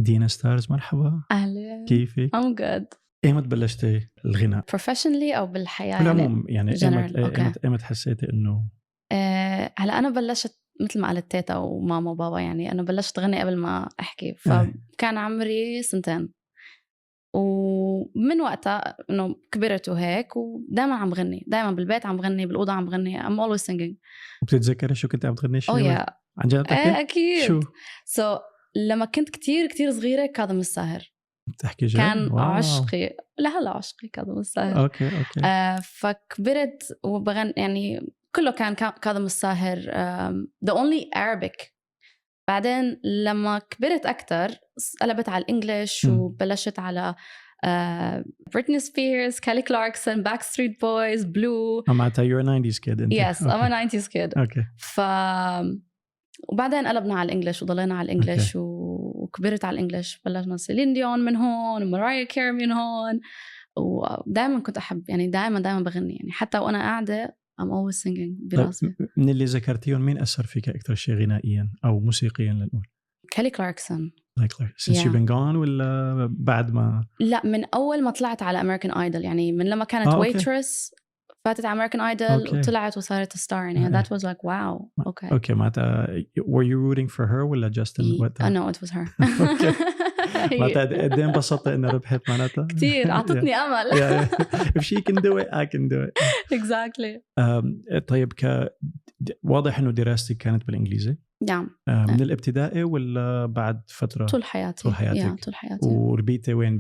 دينا ستارز، مرحبا. أهلا. كيفك؟ I'm good. ايمت بلشتي الغناء؟ professionally أو بالحياة؟ بالعموم يعني general. ايمت حسيتي انه هلا أنا بلشت مثل ما قالت تيتا وماما وبابا، يعني أنا بلشت غني قبل ما أحكي، فكان عمري 2 ومن وقتها إنه كبرت وهيك، ودائما عم غني، دائما بالبيت عم غني، بالأوضة عم غني. I'm always singing. وبتتذكري شو كنت عم تغني؟ شيء عن جد؟ أكيد. شو لما كنت كتير كتير صغيرة كاظم الساهر بتحكي جد؟ كان عشقي، لهلا عشقي كاظم الساهر. اوكي فكبرت وبغن، يعني كله كان كاظم الساهر the only Arabic. بعدين لما كبرت أكتر قلبت على الإنجليش وبلشت على Britney Spears, Kelly Clarkson, Backstreet Boys, Blue. معناتها you're a 90s kid انت. Yes, I'm a 90s kid. اوكي. وبعدين قلبنا على الإنجليش وضلينا على الإنجليش وكبرت على الإنجليش. بلشنا سيلين ديون من هون ومرايا كير من هون، ودائما كنت أحب، يعني دائما بغني، يعني حتى وأنا قاعدة I'm always singing براسي. من اللي ذكرتيهم مين أثر فيك أكثر شيء غنائيا أو موسيقيا لنقول؟ كيلي كلاركسون. Since you've been gone ولا بعد ما؟ لا، من أول ما طلعت على American Idol، يعني من لما كانت waitress فاتت على American Idol وطلعت وصارت ستار، يعني that was like wow. Okay معناتها were you rooting for her ولا Justin وقتها؟ No, it was her. معناتها قد ايه انبسطت إنها ربحت معناتها؟ كتير، عطتني أمل. If she can do it I can do it. Exactly. طيب واضح إنه دراستك كانت بالإنجليزي. نعم. من الابتدائي ولا بعد فترة؟ طول حياتي. طول حياتي. وربيتي وين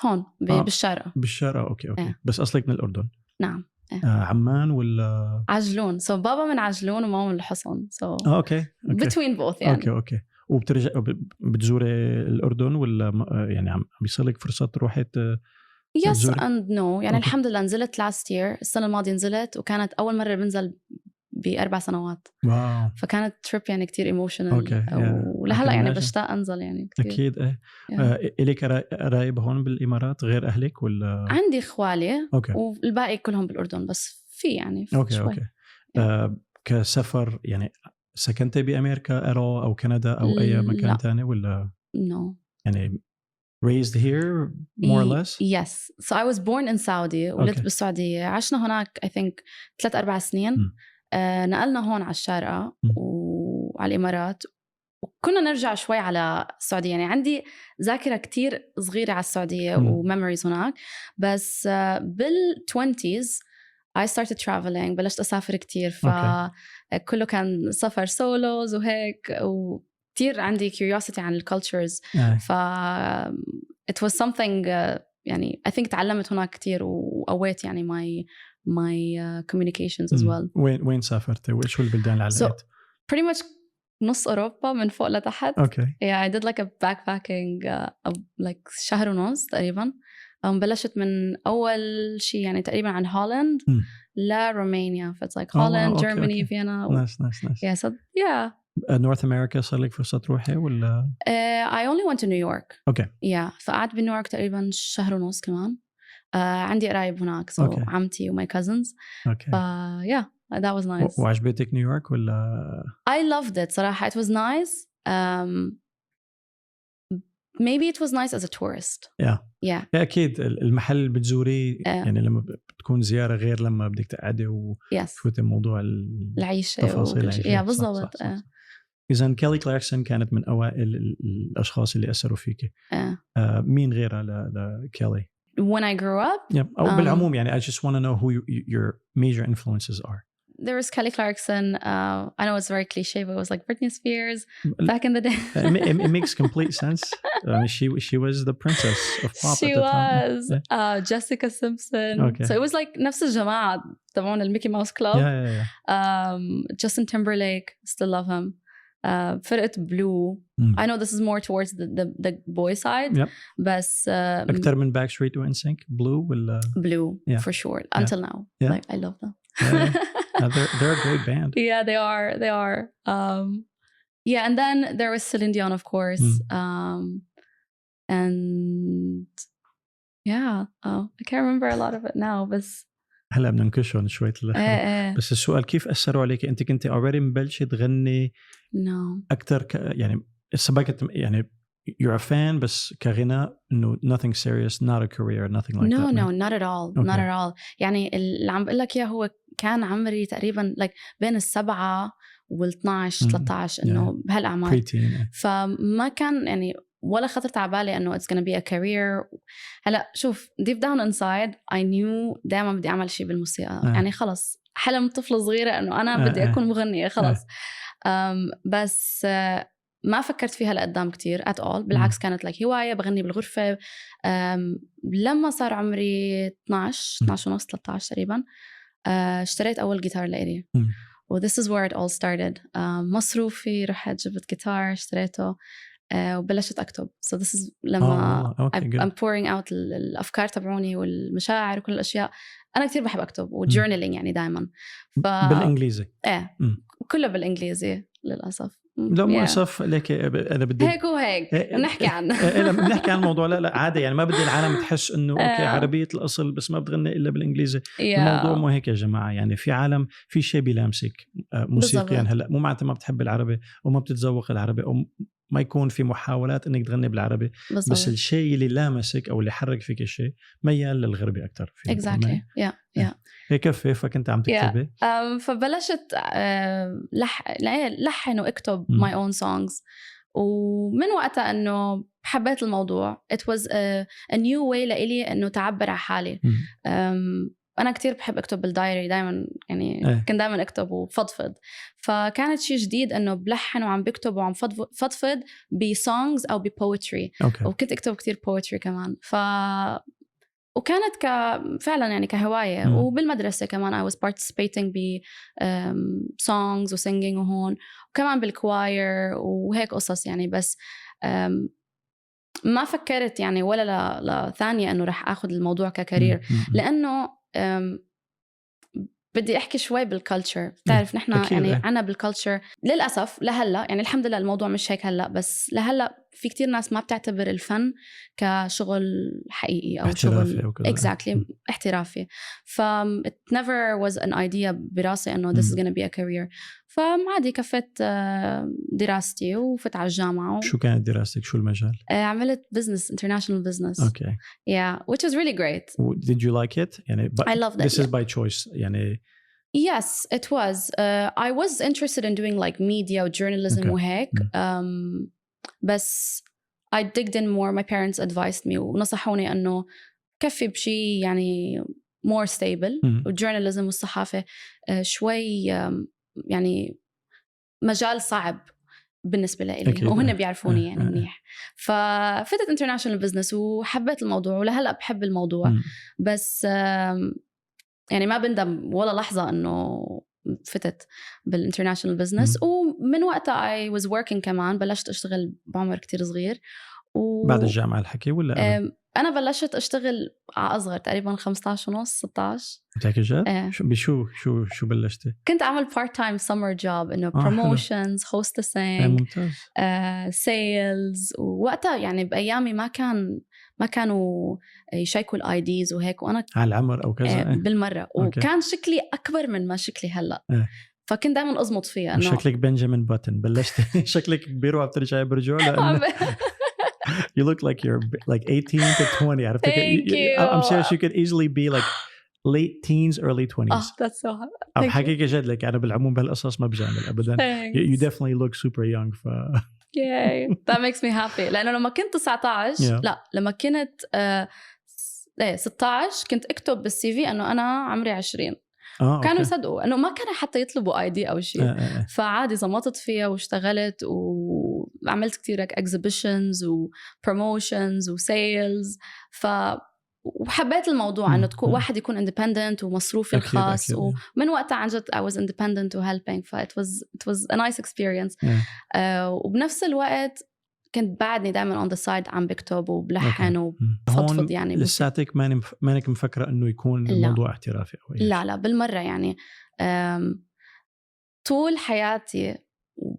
هون بالشارقة. بالشارقة. أوكي. بس أصلك من الأردن؟ نعم. عمان ولا؟ عجلون. بابا من عجلون وماما من الحصن. أوكي. between both يعني. أوكي. وبترجع بتزوري الأردن ولا يعني عم بيصيرك فرصة تروحي yes and no، يعني الحمد لله نزلت last year، السنة الماضية نزلت، وكانت أول مرة بنزل ب4 سنوات. واو. فكانت تريب يعني كتير ايموشنال، ولهلا يعني بشتاق انزل يعني كتير. اكيد. اليك قرايب هون بالامارات غير اهلك ولا؟ عندي اخوالي والباقي كلهم بالاردن، بس في يعني اوكي. كسفر يعني سكنتي بامريكا او كندا او اي مكان تاني ولا؟ no. يعني raised here more or less? Yes. So I was born in Saudi. ولدت بالسعودية، عشنا هناك I think 3-4 سنين. نقلنا هون على الشارقة وعلى الإمارات، وكنا نرجع شوي على السعودية. يعني عندي ذاكرة كتير صغيرة على السعودية وميموريز هناك. بس بال20s I started traveling، بلشت أسافر كتير، فكله كان سفر سولوز وهيك، وكتير عندي curiosity عن الcultures. it was something يعني I think تعلمت هناك كتير وقويت يعني my communications as well. وين سافرتي؟ وإيش هو البلدان اللي علقت؟ pretty much نص أوروبا من فوق لتحت. Yeah, I did like a backpacking like شهر ونص تقريبا. بلشت من أول شيء يعني تقريبا عن هولند لرومانيا. It's like Holland, Germany, Vienna. Nice. Yeah, so yeah. North America صار لك فرصة تروحي ولا؟ I only went to New York. Yeah, فقعدت بنيويورك تقريبا شهر ونص كمان. عندي قرايب هناك، عمتي وماي cousins. Yeah, that was nice. وعجبتك نيويورك ولا؟ I loved it صراحة. It was nice. Maybe it was nice as a tourist. Yeah. أكيد المحل اللي بتزوريه يعني لما بتكون زيارة غير لما بدك تقعدي وتفوتي موضوع العيشة تفاصيل العيشة. بالضبط. إذن كيلي كلاركسون كانت من أوائل الأشخاص اللي أثروا فيك. مين غيرها لكيلي؟ When I grew up? أو بالعموم يعني I just want to know who your major influences are. There was Kelly Clarkson. I know it's very cliche, but it was like Britney Spears back in the day. It makes complete sense. She was the princess of pop she at the time. was. Jessica Simpson. So it was like نفس الجماعة تبعون الميكي ماوس كلوب. Justin Timberlake, still love him. فرقة Blue. I know this is more towards the boy side. بس أكتر من Backstreet و NSYNC. Blue ولا؟ Blue for sure. Until now. Like I love them. They're a great band. Yeah, they are. Yeah, and then there was Celine Dion, of course. And yeah, I can't remember a lot of it now, بس هلا بدنا ننكشهم شوي بس السؤال كيف أثروا عليك؟ أنت كنت already مبلشة تغني no أكتر يعني سبقت يعني you're a fan بس كغناء إنه nothing serious, not a career, nothing like that. No, not at all, not at all. يعني اللي عم بقول لك إياه هو كان عمري تقريبا like بين 7 و12 13 إنه بهالأعمار. فما كان يعني ولا خطرت على بالي إنه it's gonna be a career. هلا شوف deep down inside I knew دائما بدي أعمل شيء بالموسيقى. يعني خلص حلم طفلة صغيرة إنه أنا بدي أكون مغنية خلص. بس ما فكرت فيها لقدام كتير at all. بالعكس كانت like هواية بغني بالغرفة. لما صار عمري 12 ونص 13 تقريبا اشتريت أول جيتار لإلي. و this is where it all started. مصروفي رحت جبت جيتار اشتريته وبلشت أكتب. So this is لما I'm pouring out الأفكار تبعوني والمشاعر وكل الأشياء. أنا كتير بحب أكتب وjournaling يعني دايما. بالإنجليزي. كله بالإنجليزي للأسف. لا مو أسف لك أنا بدي هيك وهيك نحكي عنه. نحكي عن الموضوع. لا عادي يعني ما بدي العالم تحس إنه أوكي عربية الأصل بس ما بتغني إلا بالإنجليزي. الموضوع مو هيك يا جماعة. يعني في عالم في شيء بيلامسك موسيقيا. يعني هلا مو معناته ما بتحب العربي وما بتتذوق العربي أو ما يكون في محاولات إنك تغني بالعربي بالضبط. بس الشيء اللي لامسك أو اللي حرك فيك الشيء ميال للغربي أكتر. exactly هيك كيف كنت عم تكتبي؟ فبلشت لحن واكتب my own songs. ومن وقتها إنه حبيت الموضوع. it was a new way لإلي إنه تعبر عن حالي. أنا كتير بحب أكتب بالدايري دايما. يعني كنت دايما أكتب وفضفض. فكانت شيء جديد إنه بلحن وعم بكتب وعم فضفض بسونجز أو ببويتري. وكنت أكتب كتير poetry كمان. وكانت فعلا يعني كهواية. وبالمدرسة كمان I was participating ب songs و singing وهون وكمان بالكواير وهيك قصص يعني. بس ما فكرت يعني ولا لثانية أنه رح أخذ الموضوع ككارير. لأنه بدي أحكي شوي بالكالتشر. تعرف نحن يعني عنا بالكالتشر للأسف لهلأ يعني الحمد لله الموضوع مش هيك هلأ. بس لهلأ في كتير ناس ما بتعتبر الفن كشغل حقيقي أو شغل exactly احترافي. it never was an idea براسي أنه this is gonna be a career. فعادي كفت دراستي وفت على الجامعة. شو كانت دراستك؟ شو المجال؟ عملت business, international business. Okay. Yeah, which is really great. Did you like it? يعني I loved it. This is by choice يعني. Yes, it was. I was interested in doing like media or journalism وهيك. بس I digged in more. My parents advised me ونصحوني أنه كفي بشي يعني more stable. والjournalism والصحافة شوي يعني مجال صعب بالنسبة لي وهن بيعرفوني يعني منيح. ففتت international business وحبيت الموضوع ولهلأ بحب الموضوع. بس يعني ما بندم ولا لحظة أنه فتت بالinternational business. ومن وقتها I was working كمان. بلشت أشتغل بعمر كتير صغير. بعد الجامعة الحكي ولا أنا بلشت أشتغل على أصغر تقريبا 15 ونص 16. بتحكي جد؟ شو بلشتي؟ كنت أعمل part time summer job إنه promotions hostessing sales. ووقتها يعني بأيامي ما كانوا يشيكوا الIDs وهيك. وأنا على العمر أو كذا بالمرة. وكان شكلي أكبر من ما شكلي هلأ. فكنت دائما أزمط فيها. شكلك بنجامين باتن. بلشت شكلك كبير وبترجعي برجوع. You look like you're like 18 to 20. عرفت؟ I'm serious. You could easily be like late teens, early 20s. That's so hard. I'm حقيقة جد لك أنا بالعموم بهالقصص ما بجامل أبدا. You definitely look super young. Yay, that makes me happy. لأنه لما كنت 19 لا لما كنت 16 كنت أكتب بالCV أنه أنا عمري 20. كانوا يصدقوا أنه ما كانوا حتى يطلبوا ID أو شيء. فعادي زمطت فيها واشتغلت وعملت كتير exhibitions و promotions و sales. وحبيت الموضوع أنه واحد يكون independent ومصروفي الخاص. ومن وقتها عن جد I was independent و helping. it was a nice experience. وبنفس الوقت كنت بعدني دائما on the side عم بكتب وبلحن وفضفض يعني. لساتك مانك مفكرة أنه يكون الموضوع احترافي أو لا بالمرة يعني. طول حياتي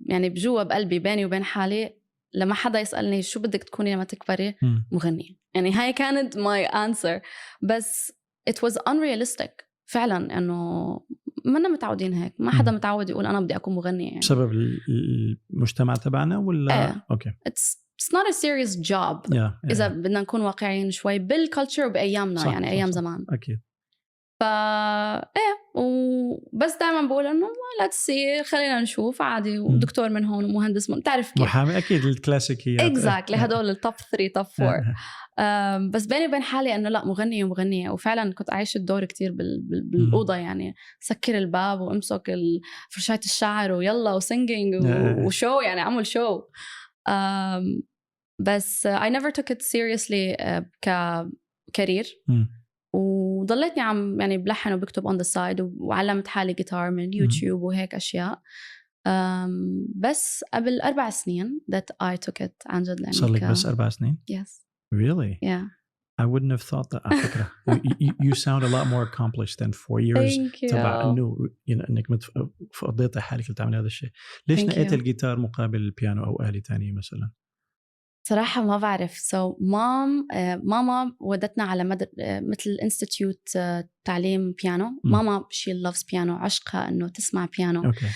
يعني بجوا بقلبي بيني وبين حالي لما حدا يسألني شو بدك تكوني لما تكبري مغني. يعني هاي كانت my answer. بس it was unrealistic فعلا أنه ما متعودين هيك. ما حدا متعود يقول أنا بدي أكون مغني يعني. بسبب المجتمع تبعنا ولا okay. It's it's not a serious job. إذا بدنا نكون واقعيين شوي بالكالتشر وبأيامنا صح يعني أيام زمان أكيد. وبس دائما بقول إنه let's see خلينا نشوف عادي ودكتور من هون ومهندس من تعرف كيف محامي أكيد الكلاسيكيات exactly هدول التوب 3 توب 4 بس بيني وبين حالي إنه لا مغنية وفعلا كنت أعيش الدور كتير بالأوضة يعني سكر الباب وامسك فرشاة الشعر ويلا وسينجينج وشو يعني عمل شو بس I never took it seriously ككارير وضليتني عم يعني بلحن وبكتب on the side وعلمت حالي جيتار من يوتيوب وهيك أشياء بس قبل 4 سنين that I took it عن جد لأنك صار لك بس 4 سنين؟ Yes. Really? Yeah. I wouldn't have thought that على فكرة. you sound a lot more accomplished than 4 years. Thank you. تبع إنه إنك فقضيت حالك تعمل هذا الشيء. ليش نقيت الجيتار مقابل البيانو أو آلة تانية مثلا؟ صراحة ما بعرف. ماما ودتنا على مثل انستيتيوت تعليم بيانو. ماما she loves بيانو عشقها إنه تسمع بيانو. Okay.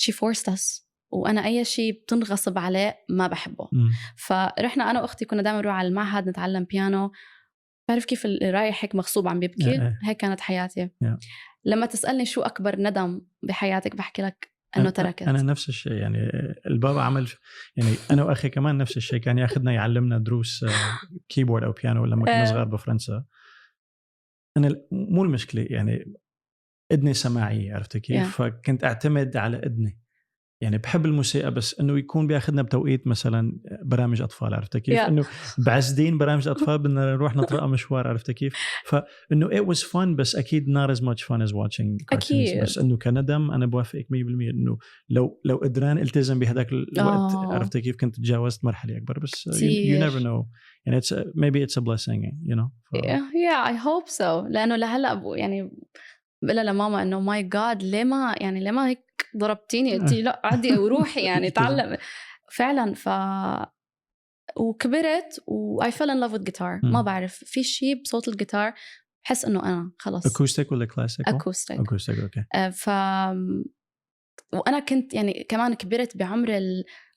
she forced us وأنا أي شيء بتنغصب عليه ما بحبه. فرحنا أنا وأختي كنا دائما نروح على المعهد نتعلم بيانو. بعرف كيف اللي رايح هيك مغصوب عم بيبكي. هيك كانت حياتي. لما تسألني شو أكبر ندم بحياتك بحكي لك أنه تركت. أنا نفس الشيء يعني البابا عمل يعني أنا وأخي كمان نفس الشيء كان ياخدنا يعلمنا دروس كيبورد أو بيانو لما كنا صغار بفرنسا. أنا مو المشكلة يعني إذني سماعية عرفت كيف فكنت أعتمد على إذني يعني بحب الموسيقى بس إنه يكون بياخدنا بتوقيت مثلا برامج أطفال عرفت كيف إنه بعزدين برامج أطفال بدنا نروح نطرق مشوار عرفت كيف فإنه it was fun بس أكيد not as much fun as watching cartoons بس إنه كندم أنا بوافقك 100% إنه لو قدران التزم بهذاك الوقت عرفت كيف كنت تجاوزت مرحلة أكبر بس you never know يعني maybe it's a blessing you know yeah I hope so لأنه لهلا يعني بقولها لماما إنه my God ليه ما هيك ضربتيني قلتي لا عدي وروحي يعني تعلم فعلا وكبرت I fell in love with guitar ما بعرف في شيء بصوت الجيتار بحس إنه أنا خلاص acoustic ولا classical acoustic okay وأنا كنت يعني كمان كبرت بعمر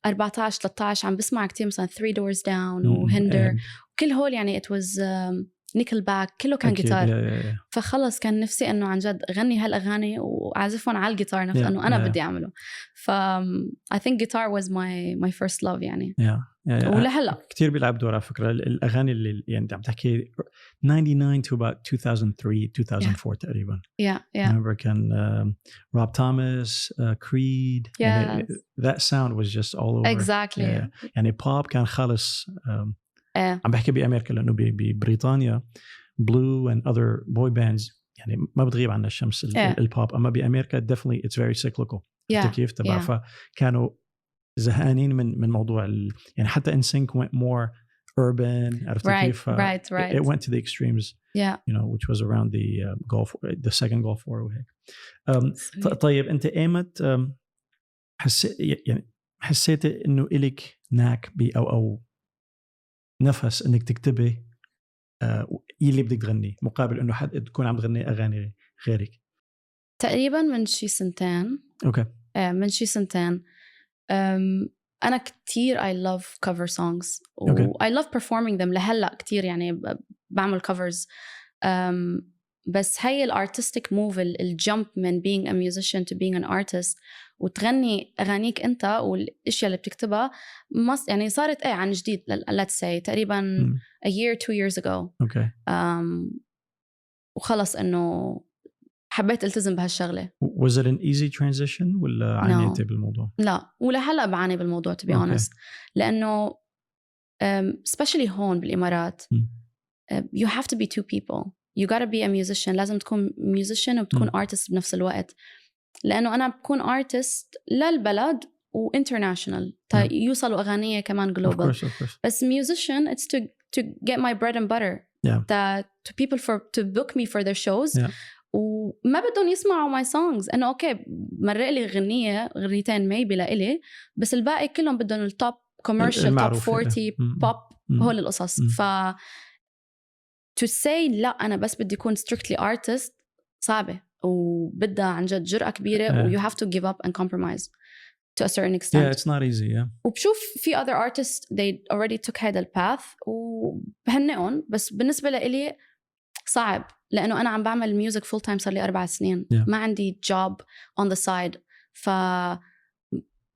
14-13 عم بسمع كتير مثلا 3 Doors Down وهندر وكل هول يعني it was نيكل باك كله كان جيتار فخلص كان نفسي انه عن جد اغني هالاغاني واعزفهم على الجيتار نفس انه انا بدي اعمله I think guitar was my first love يعني ولهلا كتير بيلعب دور على فكرة الأغاني اللي يعني عم تحكي 99 to about 2003 2004 تقريبا remember كان Rob Thomas Creed يعني that sound was just all over exactly يعني pop كان خالص عم بحكي بأمريكا لأنه ببريطانيا blue and other boy bands يعني ما بتغيب عنا الشمس البوب أما بأمريكا definitely it's very cyclical كيف تبع فكانوا زهقانين من موضوع يعني حتى NSYNC went more urban عرفت كيف right it went to the extremes you know which was around the second Gulf War وهيك طيب أنت إيمت حسيت إنه إلك ناك أو نفس انك تكتبي يلي بدك تغني مقابل انه حد تكون عم تغني اغاني غيرك تقريبا من شي 2 اوكي من شي 2 انا كتير I love cover songs I love performing them لهلا كتير يعني بعمل covers بس هي الارتستيك موف الجمب من being a musician to being an artist وتغني أغانيك أنت والأشياء اللي بتكتبها يعني صارت عن جديد let's say تقريبا a year 2 years ago وخلص إنه حبيت التزم بهالشغلة. Was it an easy transition ولا عانيتي بالموضوع؟ لا ولهلأ بعاني بالموضوع to be honest لأنه especially هون بالإمارات you have to be 2 people you gotta be a musician لازم تكون musician وبتكون artist بنفس الوقت لأنه أنا بكون artist للبلد و international يوصلوا أغانية كمان global of course. بس musician it's to get my bread and butter to people to book me for their shows وما بدهم يسمعوا my songs أنه أوكي مرق لي غنيتين maybe لإلي بس الباقي كلهم بدهم التوب commercial top 40 pop هول القصص to say لا أنا بس بدي أكون strictly artist صعبة وبدها عن جد جرأة كبيرة و you have to give up and compromise to a certain extent. Yeah, it's not easy. Yeah. وبشوف في other artists they already took هذا الباث وبهنئهم، بس بالنسبة لي صعب لأنه أنا عم بعمل ميوزك فول تايم صار لي 4 سنين. ما عندي job on the side،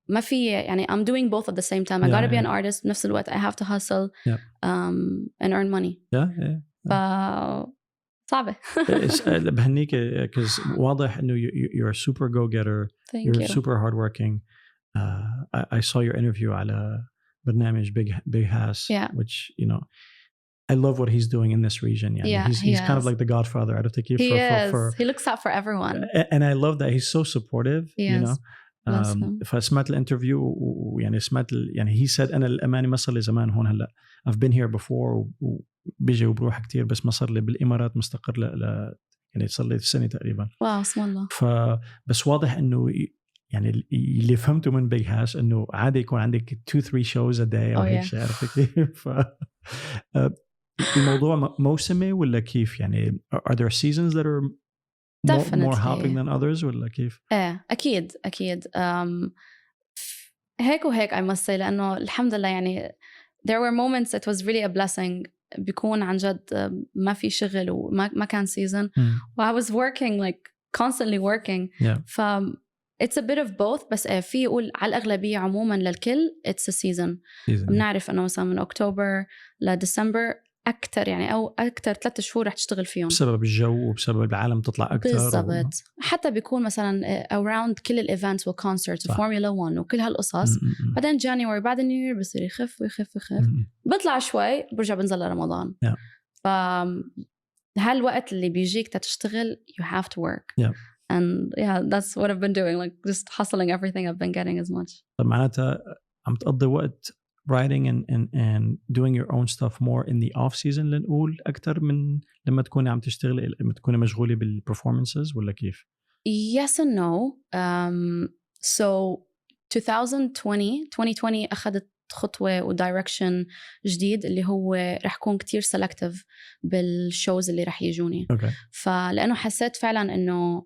ما في يعني I'm doing both at the same time. I gotta be an artist بنفس الوقت I have to hustle and earn money. صعبة. بهنيك because واضح إنه you're a super go-getter. You're super hardworking. I saw your interview على برنامج Big House, which you know I love what he's doing in this region. Yeah, he's kind of like the godfather. I don't think he looks out for everyone. And I love that he's so supportive. You know. فسمعت الانترفيو ويعني سمعت يعني he said أنا الأمانة ما صار لي زمان هون هلا. I've been here before وبيجي وبروح كتير، بس ما صار لي بالإمارات مستقر يعني صار لي سنة تقريبا. واو اسم الله. بس واضح إنه يعني اللي فهمته من بيج هاش إنه عادي يكون عندك 2-3 shows a day أو هيك شيء، عرفت كيف؟ الموضوع موسمي ولا كيف يعني؟ Are there seasons that are more hopping than others ولا كيف؟ أكيد هيك وهيك I must say، لأنه الحمد لله يعني there were moments it was really a blessing بيكون عن جد ما في شغل وما كان season و I was working like constantly working. ف it's a bit of both، بس في يقول على الأغلبية عموما للكل it's a season. بنعرف أنه مثلا من أكتوبر لديسمبر أكتر يعني أو أكتر 3 شهور رح تشتغل فيهم بسبب الجو وبسبب العالم تطلع أكتر. بالضبط. حتى بيكون مثلا around كل الإيفنتس والكونسرتس وفورمولا 1 وكل هالقصص. بعدين جانيوري بعد النيو يير بصير يخف بطلع شوي برجع بنزل لرمضان. هالوقت اللي بيجيك تشتغل you have to work. And that's what I've been doing, like just hustling everything I've been getting as much. طب معناتها عم تقضي وقت writing and doing your own stuff more in the off season لنقول أكتر من لما تكوني عم تشتغلي، لما تكوني مشغولة بالperformances ولا كيف؟ Yes and no. So 2020 أخذت خطوة ودايركشن جديد اللي هو رح يكون كتير selective بالشوز اللي رح يجوني. فلأنه حسيت فعلا إنه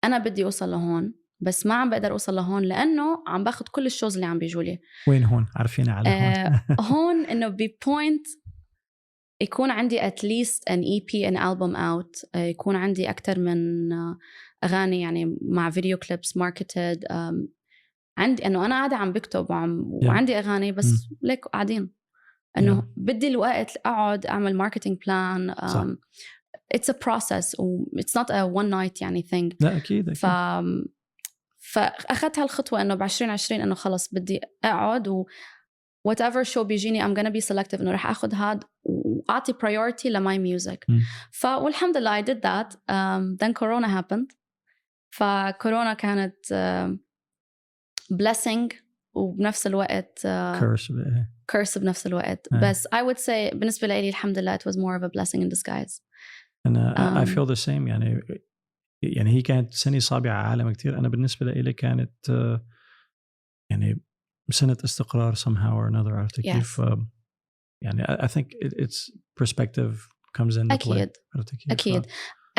أنا بدي أوصل لهون بس ما عم بقدر أوصل لهون لأنه عم باخد كل الشوز اللي عم بيجولي. وين هون؟ عارفين على هون. هون إنه ببوينت يكون عندي at least an EP an album out، يكون عندي أكتر من أغاني يعني مع فيديو كليبس marketed. عندي إنه أنا قاعدة عم بكتب وعندي أغاني بس ليك قاعدين إنه بدي الوقت أقعد أعمل marketing plan. It's a process it's not a one night يعني thing. لا أكيد. فأخذت هالخطوة إنه ب2020 إنه خلص بدي أقعد و whatever show بيجيني I'm gonna be selective إنه رح أخذ هاد وأعطي priority لماي music. والحمد لله I did that. Then Corona happened. فكورونا كانت blessing وبنفس الوقت curse بنفس الوقت. بس I would say بالنسبة لي الحمد لله it was more of a blessing in disguise. أنا I feel the same يعني هي كانت سنة صعبة على عالم كتير. أنا بالنسبة لي كانت يعني سنة استقرار somehow or another. عرفت كيف؟ يعني I think it's perspective comes in play. أكيد.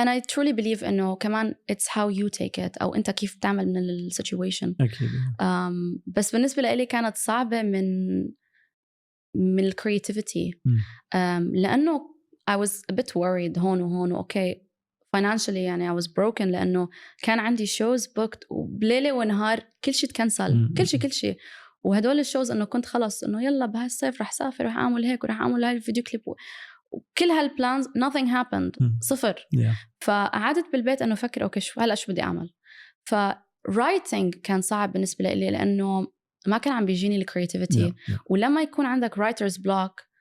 And I truly believe إنه كمان it's how you take it أو أنت كيف تعمل من السيتويشن. أكيد. بس بالنسبة لي كانت صعبة من الcreativity. لأنه I was a bit worried هون okay financially يعني I was broken لأنه كان عندي shows booked وبليلة ونهار كل شيء تكنسل كل شيء وهدول الشوز إنه كنت خلص إنه يلا بهالصيف رح سافر رح أعمل هيك ورح أعمل هاي الفيديو كليب وكل هالبلانز nothing happened. صفر. فقعدت بالبيت إنه فكر أوكي شو بدي أعمل. writing كان صعب بالنسبة لي لأنه ما كان عم بيجيني الكرياتيفيتي. ولما يكون عندك writer's block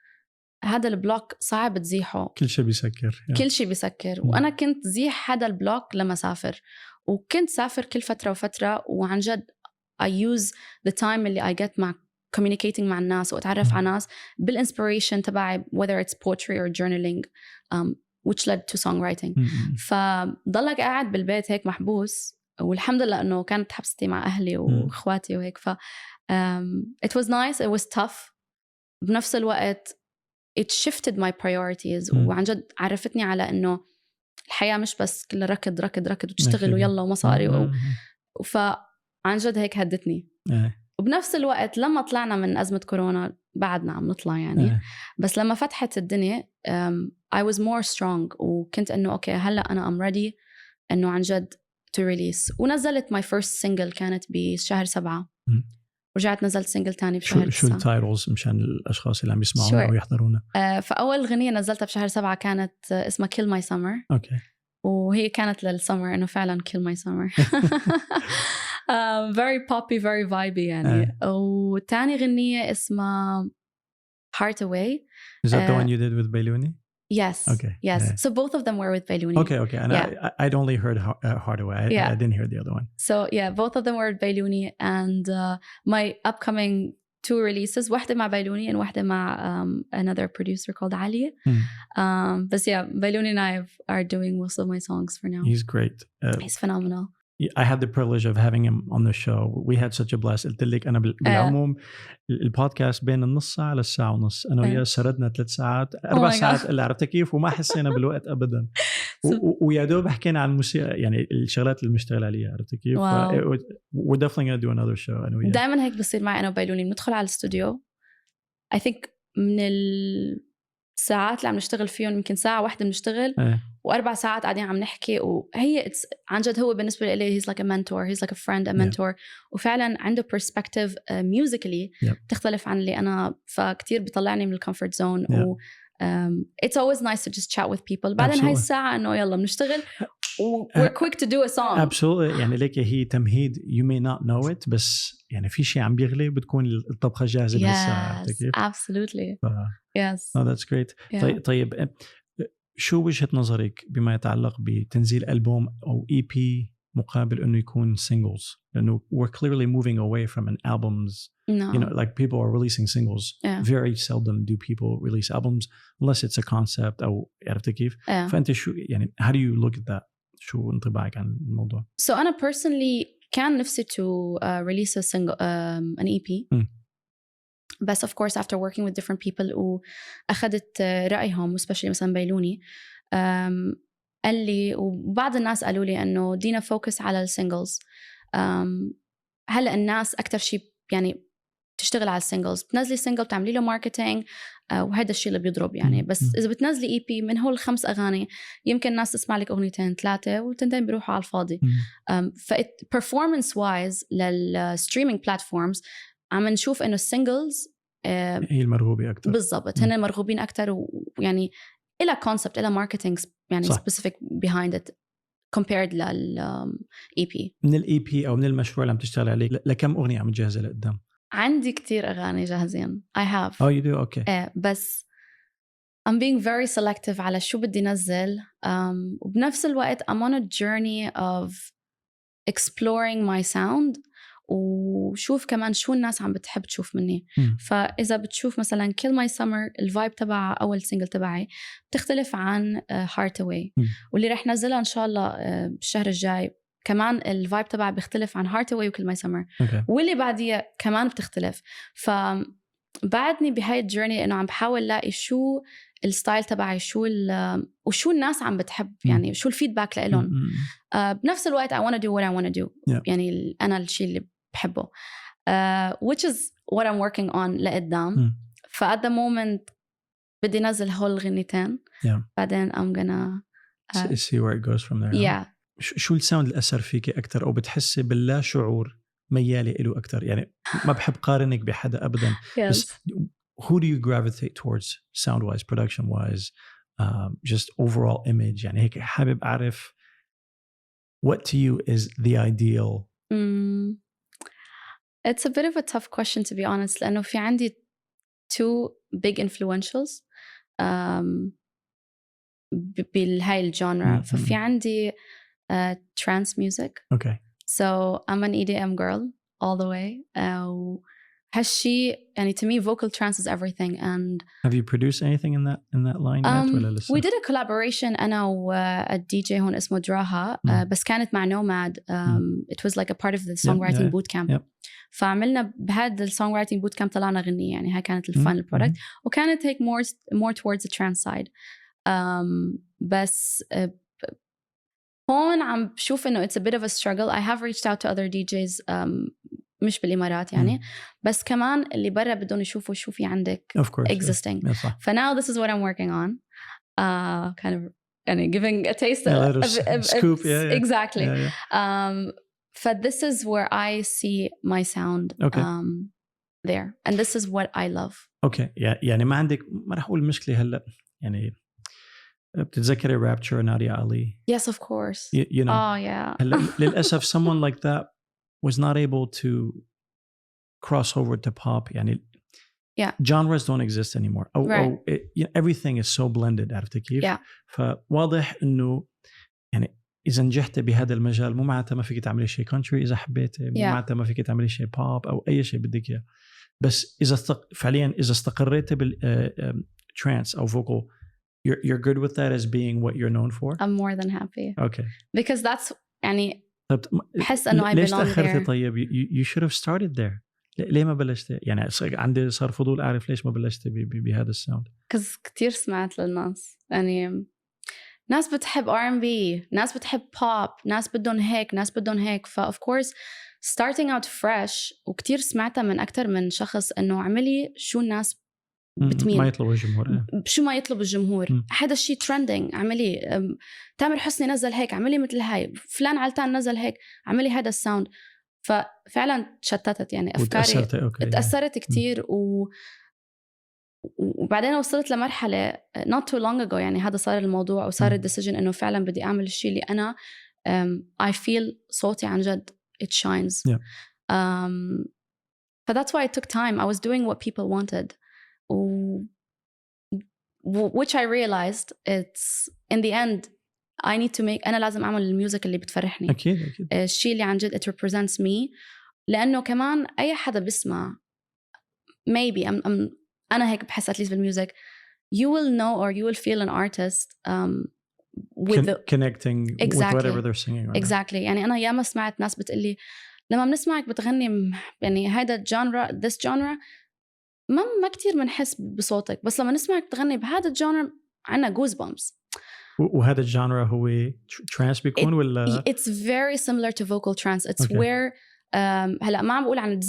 هذا البلوك صعب تزيحه. كل شيء بيسكر. وأنا كنت زيح هذا البلوك لما سافر وكنت سافر كل فترة وفترة وعن جد I use the time اللي I get مع communicating مع الناس وأتعرف على ناس بالinspiration تبعي whether it's poetry or journaling which led to songwriting. فضلك قاعد بالبيت هيك محبوس والحمد لله إنه كانت حبستي مع أهلي وإخواتي وهيك. it was nice it was tough بنفس الوقت it shifted my priorities. وعن جد عرفتني على إنه الحياة مش بس كل ركض وتشتغل ويلا ومصاري فعن جد هيك هدتني. وبنفس الوقت لما طلعنا من أزمة كورونا بعدنا عم نطلع يعني بس لما فتحت الدنيا I was more strong وكنت إنه أوكي هلأ أنا I'm ready إنه عن جد to release. ونزلت my first single كانت بشهر 7 ورجعت نزلت سينجل تاني بشهر 9. شو التايتلز مشان الأشخاص اللي عم يسمعونا أو يحضرونا؟ فأول غنية نزلتها بشهر 7 كانت اسمها Kill My Summer. أوكي. وهي كانت للسمر إنه فعلا Kill My Summer. very poppy very vibey يعني. وتاني غنية اسمها Heart Away. Is that the one you did with Bailuni? Yes. Okay. Yes. So both of them were with Bailuni. Okay. And I'd only heard Heart Away. I didn't hear the other one. So yeah, both of them were with Bailuni, and my upcoming 2 releases, واحدة مع Bailuni and واحدة مع another producer called Ali. But yeah, Bailuni and I are doing most of my songs for now. He's great. He's phenomenal. I had the privilege of having him on the show. We had such a blast. قلت لك أنا بالعموم البودكاست بين النص ساعة للساعة ونص. أنا وياه سردنا 3 ساعات 4 ساعات اللي عرفت كيف وما حسينا بالوقت أبدا. ويا دوب حكينا عن الموسيقى يعني الشغلات اللي بنشتغل عليها عرفت كيف. We're definitely going to do another show. دائما هيك بصير معي أنا وبيلوني بندخل على الاستوديو. I think من الساعات اللي عم نشتغل فيهم يمكن ساعة واحدة بنشتغل و4 ساعات قاعدين عم نحكي. وهي عن جد هو بالنسبة لي he's like a mentor, he's like a friend, a mentor. وفعلا عنده perspective musically تختلف عن اللي أنا, فكتير بيطلعني من الcomfort zone. و it's always nice to just chat with people. بعدين هاي الساعة إنه يلا بنشتغل we're quick to do a song. Absolutely. يعني ليك هي تمهيد you may not know it بس يعني في شيء عم بيغلي بتكون الطبخة جاهزة بالساعة. Absolutely. Yes. Oh, that's great. طيب شو وجهة نظرك بما يتعلق بتنزيل ألبوم أو EP مقابل إنه يكون singles؟ لأنه we're clearly moving away from an albums. You know, like people are releasing singles. Very seldom do people release albums unless it's a concept أو عرفت كيف. فأنت شو يعني how do you look at that؟ شو انطباعك عن الموضوع؟ So أنا personally كان نفسي to release a single an EP. بس of course after working with different people وأخذت رأيهم especially مثلا بيلوني قال لي وبعض الناس قالوا لي أنه دينا فوكس على السينجلز. هلأ الناس أكتر شيء يعني تشتغل على السينجلز, بتنزلي سينجل بتعملي له ماركتينج وهذا الشيء اللي بيضرب يعني. بس إذا بتنزلي EP من هول 5 أغاني يمكن الناس تسمع لك أغنيتين 3 والتنتين بيروحوا على الفاضي. performance wise للstreaming platforms عم نشوف إنه السينجلز هي المرغوبة أكتر. بالضبط هن المرغوبين أكتر ويعني إلى concept إلى marketing يعني صح. specific behind it compared لل EP. من ال EP أو من المشروع اللي عم تشتغل عليه لكم أغنية عم تجهزها لقدام؟ عندي كتير أغاني جاهزين. I have. Oh you do? Okay. بس I'm being very selective على شو بدي نزل. وبنفس الوقت I'm on a journey of exploring my sound وشوف كمان شو الناس عم بتحب تشوف مني. فإذا بتشوف مثلا Kill My Summer الفايب تبع أول سينجل تبعي بتختلف عن Heart Away واللي رح نزلها إن شاء الله الشهر الجاي كمان الفايب تبعها بيختلف عن Heart Away و Kill My Summer واللي بعديها كمان بتختلف. فبعدني بهاي الجيرني إنه عم بحاول لاقي شو الستايل تبعي وشو الناس عم بتحب يعني شو الفيدباك لإلهم. بنفس الوقت I want to do what I want to do يعني أنا الشيء اللي بحبه which is what I'm working on لقدام. فat the moment بدي نزل هول الغنيتين بعدين I'm gonna see where it goes from there. شو الساوند اللي أثر فيك أكتر أو بتحسي باللا شعور ميالي إله أكتر؟ يعني ما بحب قارنك بحدا أبدا بس who do you gravitate towards sound wise, production wise, just overall image؟ يعني هيك حابب أعرف what to you is the ideal. It's a bit of a tough question to be honest لأنه في عندي 2 big influentials بالهاي الجانرا. ففي عندي trance music. Okay. So I'm an EDM girl all the way. هالشي يعني to me vocal trance is everything. And have you produced anything in that line yet? We did a collaboration أنا والDJ هون اسمه دراها بس كانت مع Nomad. It was like a part of the songwriting bootcamp. فعملنا بهذا songwriting bootcamp طلعنا غني يعني هاي كانت الفاينل product وكانت هيك more towards the trance side. بس هون عم بشوف إنه it's a bit of a struggle. I have reached out to other DJs مش بالإمارات يعني بس كمان اللي برا بدهم يشوفوا شو في عندك existing. For now this is what I'm working on, kind of giving a taste of scoop. Exactly. For this is where I see my sound there, and this is what I love. يعني ما عندك، ما راح أقول مشكلة هلا، يعني بتتذكري Rapture نادية علي؟ Yes, of course. You know. Oh yeah. للأسف someone like that was not able to cross over to pop. يعني genres don't exist anymore. أو everything is so blended. عرفت كيف؟ فواضح إنه يعني إذا نجحت بهذا المجال مو معناتها ما فيك تعملي شيء country إذا حبيتي، مو معناتها ما فيك تعملي شيء pop أو أي شيء بدك إياه. بس إذا فعليا إذا استقريت بال trance أو vocal, you're good with that as being what you're known for. I'm more than happy. Okay. Because that's يعني بحس إنه I belong there. ليش تأخرتي طيب؟ You should have started there. ليه ما بلشتي؟ يعني عندي صار فضول أعرف ليش ما بلشتي بهذا الساوند. Because كتير سمعت للناس، يعني ناس بتحب R&B، ناس بتحب pop، ناس بدهم هيك، ناس بدهم هيك. of course starting out fresh، وكتير سمعتها من أكتر من شخص إنه عملي شو الناس بتميل، ما يطلب الجمهور، شو ما يطلب الجمهور. هذا الشيء trending، عملي تامر حسني نزل هيك، عملي مثل هاي، فلان علتان نزل هيك، عملي هذا الساوند. ففعلا تشتتت يعني أفكاري، تأثرت كتير. وبعدين وصلت لمرحلة not too long ago، يعني هذا صار الموضوع وصار الديسيجن إنه فعلا بدي أعمل الشيء اللي أنا I feel صوتي عن جد it shines. So that's why it took time. I was doing what people wanted, which I realized it's in the end I need to make. أنا لازم أعمل الميوزك اللي بتفرحني. أكيد. الشيء اللي عن جد it represents me. لأنه كمان أي حدا بسمع maybe أنا هيك بحس at least بالميوزك you will know or you will feel an artist with connecting with whatever they're singing. Exactly. يعني أنا ياما سمعت ناس بتقلي لما بنسمعك بتغني يعني هيدا genre this genre ما كتير منحس بصوتك، بس لما نسمعك بتغني بهذا الجانر عنا goosebumps. وهذا الجانر هو trance بيكون ولا؟ It's very similar to vocal trance. It's where هلا ما عم بقول عن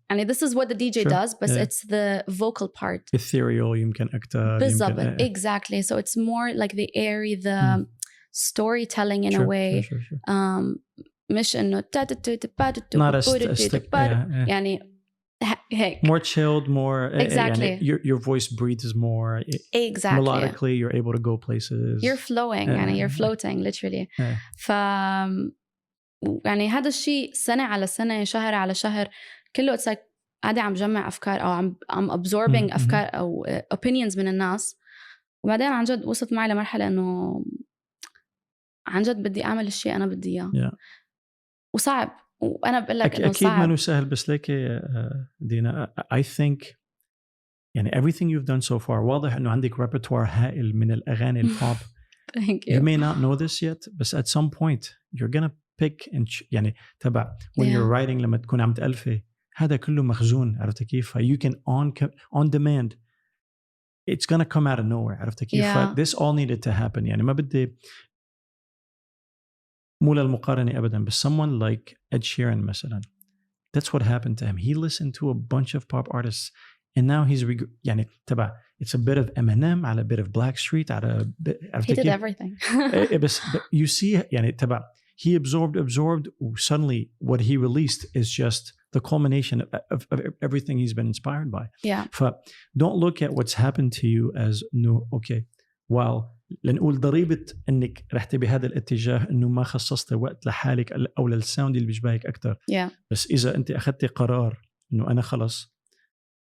يعني this is what the DJ does, but it's the vocal part. Ethereal يمكن أكتر. بالضبط. Exactly. So it's more like the airy, the storytelling in a way. مش إنه يعني هيك. More chilled, more. Exactly. Your voice breathes more. Exactly. Melodically, you're able to go places. You're flowing. يعني you're floating literally. يعني هذا الشيء سنة على سنة، شهر على شهر، كله it's like قاعدة عم جمع أفكار أو عم absorbing أفكار أو opinions من الناس. وبعدين عن جد وصلت معي لمرحلة إنه عن جد بدي أعمل الشيء أنا بدي إياه. وصعب، وأنا بقول لك إنه صعب. أكيد ما سهل، بس ليك دينا I think يعني everything you've done so far واضح إنه عندك repertoire هائل من الأغاني البوب. Thank you. You may not know this yet, but at some point you're gonna pick and يعني تبع when you're writing لما تكون عم تألفي هذا كله مخزون. عرفت كيف؟ you can on demand it's gonna come out of nowhere. عرفت كيف؟ this all needed to happen. يعني ما بدي مو للمقارنة أبدا، بس someone like Ed Sheeran مثلا, that's what happened to him. He listened to a bunch of pop artists and now he's يعني تبع it's a bit of Eminem على a bit of Blackstreet على he did everything. بس you see يعني تبع he absorbed suddenly what he released is just the culmination of everything he's been inspired by. Don't look at what's happened to you as no okay well لنقول ضريبة انك رحتي بهذا الاتجاه انه ما خصصت وقت لحالك او للساوند اللي بيشبهك اكثر. بس اذا انت اخذتي قرار انه انا خلص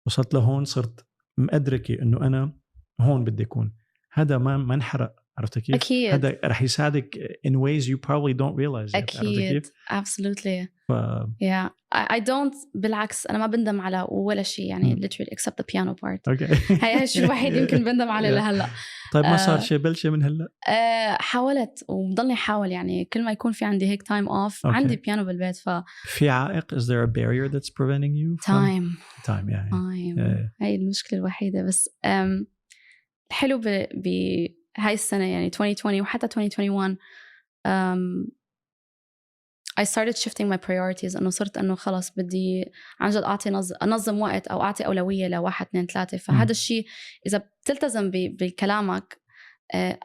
وصلت لهون، صرت مأدركة انه انا هون بدي اكون، هذا ما انحرق. عرفت كيف؟ أكيد. هذا رح يساعدك in ways you probably don't realize. أكيد. Absolutely. Yeah. I don't. بالعكس أنا ما بندم على ولا شيء يعني literally except the piano part. هاي الشيء الوحيد يمكن بندم عليه لهلا. طيب ما صار شيء بلشة من هلا؟ حاولت وبضلني أحاول يعني كل ما يكون في عندي هيك time off عندي بيانو بالبيت. في عائق? Is there a barrier that's preventing you from time yeah. هاي المشكلة الوحيدة. بس الحلو هاي السنة يعني 2020 وحتى 2021 I started shifting my priorities. إنه صرت إنه خلاص بدي عن جد أنظم وقت أو أعطي أولوية لواحد اثنين ثلاثة. فهذا الشيء إذا بتلتزم بكلامك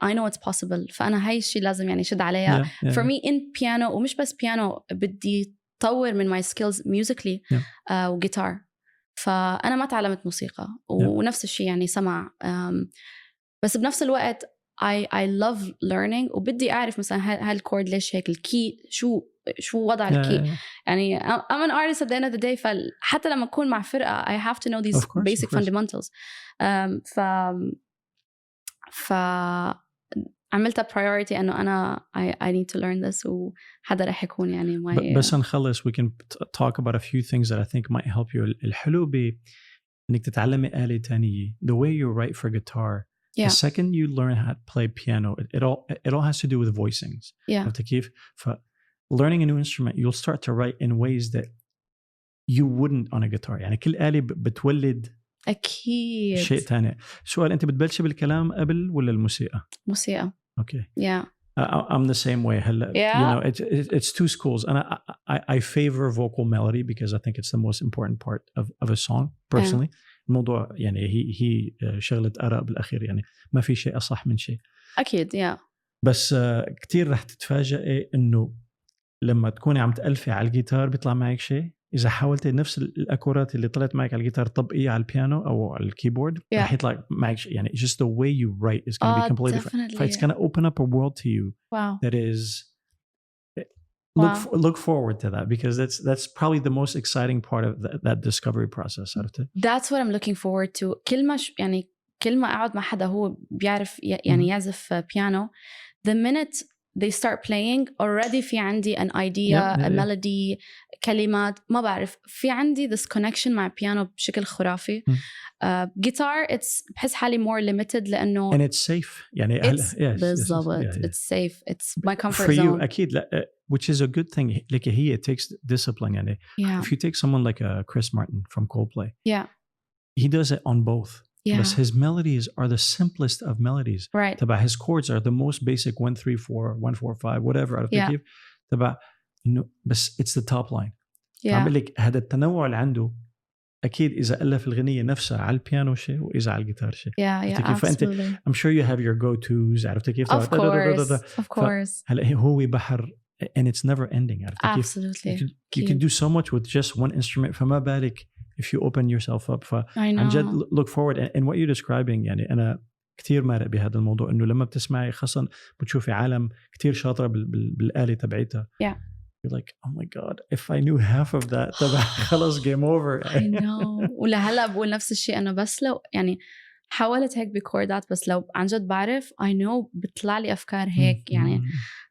I know it's possible. فأنا هاي الشيء لازم يعني شد عليها. For me in piano ومش بس piano بدي طور من my skills musically وجيتار. فأنا ما تعلمت موسيقى ونفس الشيء يعني سمع بس بنفس الوقت I love learning وبدي أعرف مثلا هالكورد ليش هيك الكي شو وضع الكي يعني I'm an artist at the end of the day. فحتى لما أكون مع فرقة I have to know these basic fundamentals. عملتها priority إنه أنا I need to learn this وهذا رح يكون يعني بس نخلص we can talk about a few things that I think might help you. الحلو إنك تتعلمي آلة تانية. The way you write for guitar, the second you learn how to play piano, it all has to do with voicings. عرفت كيف؟ learning a new instrument, you'll start to write in ways that you wouldn't on a guitar. يعني كل آلة بتولد أكيد شيء تاني. سؤال، أنت بتبلش بالكلام قبل ولا الموسيقى؟ موسيقى. Okay. Yeah. I'm the same way. You know, it's two schools, and I favor vocal melody because I think it's the most important part of a song personally. الموضوع يعني هي شغلة آراء بالأخير، يعني ما في شيء أصح من شيء. أكيد. بس كتير رح تتفاجئي إنه لما تكوني عم تألفي على الجيتار بيطلع معك شيء. إذا حاولتي نفس الأكورات اللي طلعت معك على الجيتار طبقية على البيانو أو على الكيبورد رح يطلع معك شيء. يعني just the way you write is going to be completely different. So it's going to open up a world to you that is look forward to that because that's probably the most exciting part of that discovery process. That's what I'm looking forward to. كل ما أقعد مع حدا هو بيعرف يعني يعزف بيانو, the minute they start playing already في عندي an idea, a melody, كلمات, ما بعرف, في عندي this connection مع البيانو بشكل خرافي. guitar بحس حالي more limited لأنه and it's safe يعني بالضبط it's safe, it's my comfort for zone. you أكيد which is a good thing. Like it takes discipline يعني if you take someone like Chris Martin from Coldplay, he does it on both. But his melodies are the simplest of melodies. Right. تبع his chords are the most basic 1 3 4 1 4 5 whatever عرفت كيف؟ تبع إنه بس it's the top line. عم بقول لك هذا التنوع اللي عنده أكيد إذا ألف الغنية نفسها على البيانو شيء وإذا على الجيتار شيء. فأنت I'm sure you have your go-tos عرفت كيف؟ Of course. هلا هو بحر and it's never ending عرفت كيف؟ Absolutely. You can do so much with just one instrument. فما بالك if you open yourself up. عن جد look forward and what you're describing. يعني أنا كتير مارق بهذا الموضوع إنه لما بتسمعي خاصة بتشوفي عالم كتير شاطرة بالآلة تبعيتها. You're like, oh my God, if I knew half of that, خلاص game over. I know. ولهلا بقول نفس الشيء أنا بس لو يعني حاولت هيك بكوردات بس لو عن جد بعرف I know بتطلع لي أفكار هيك يعني.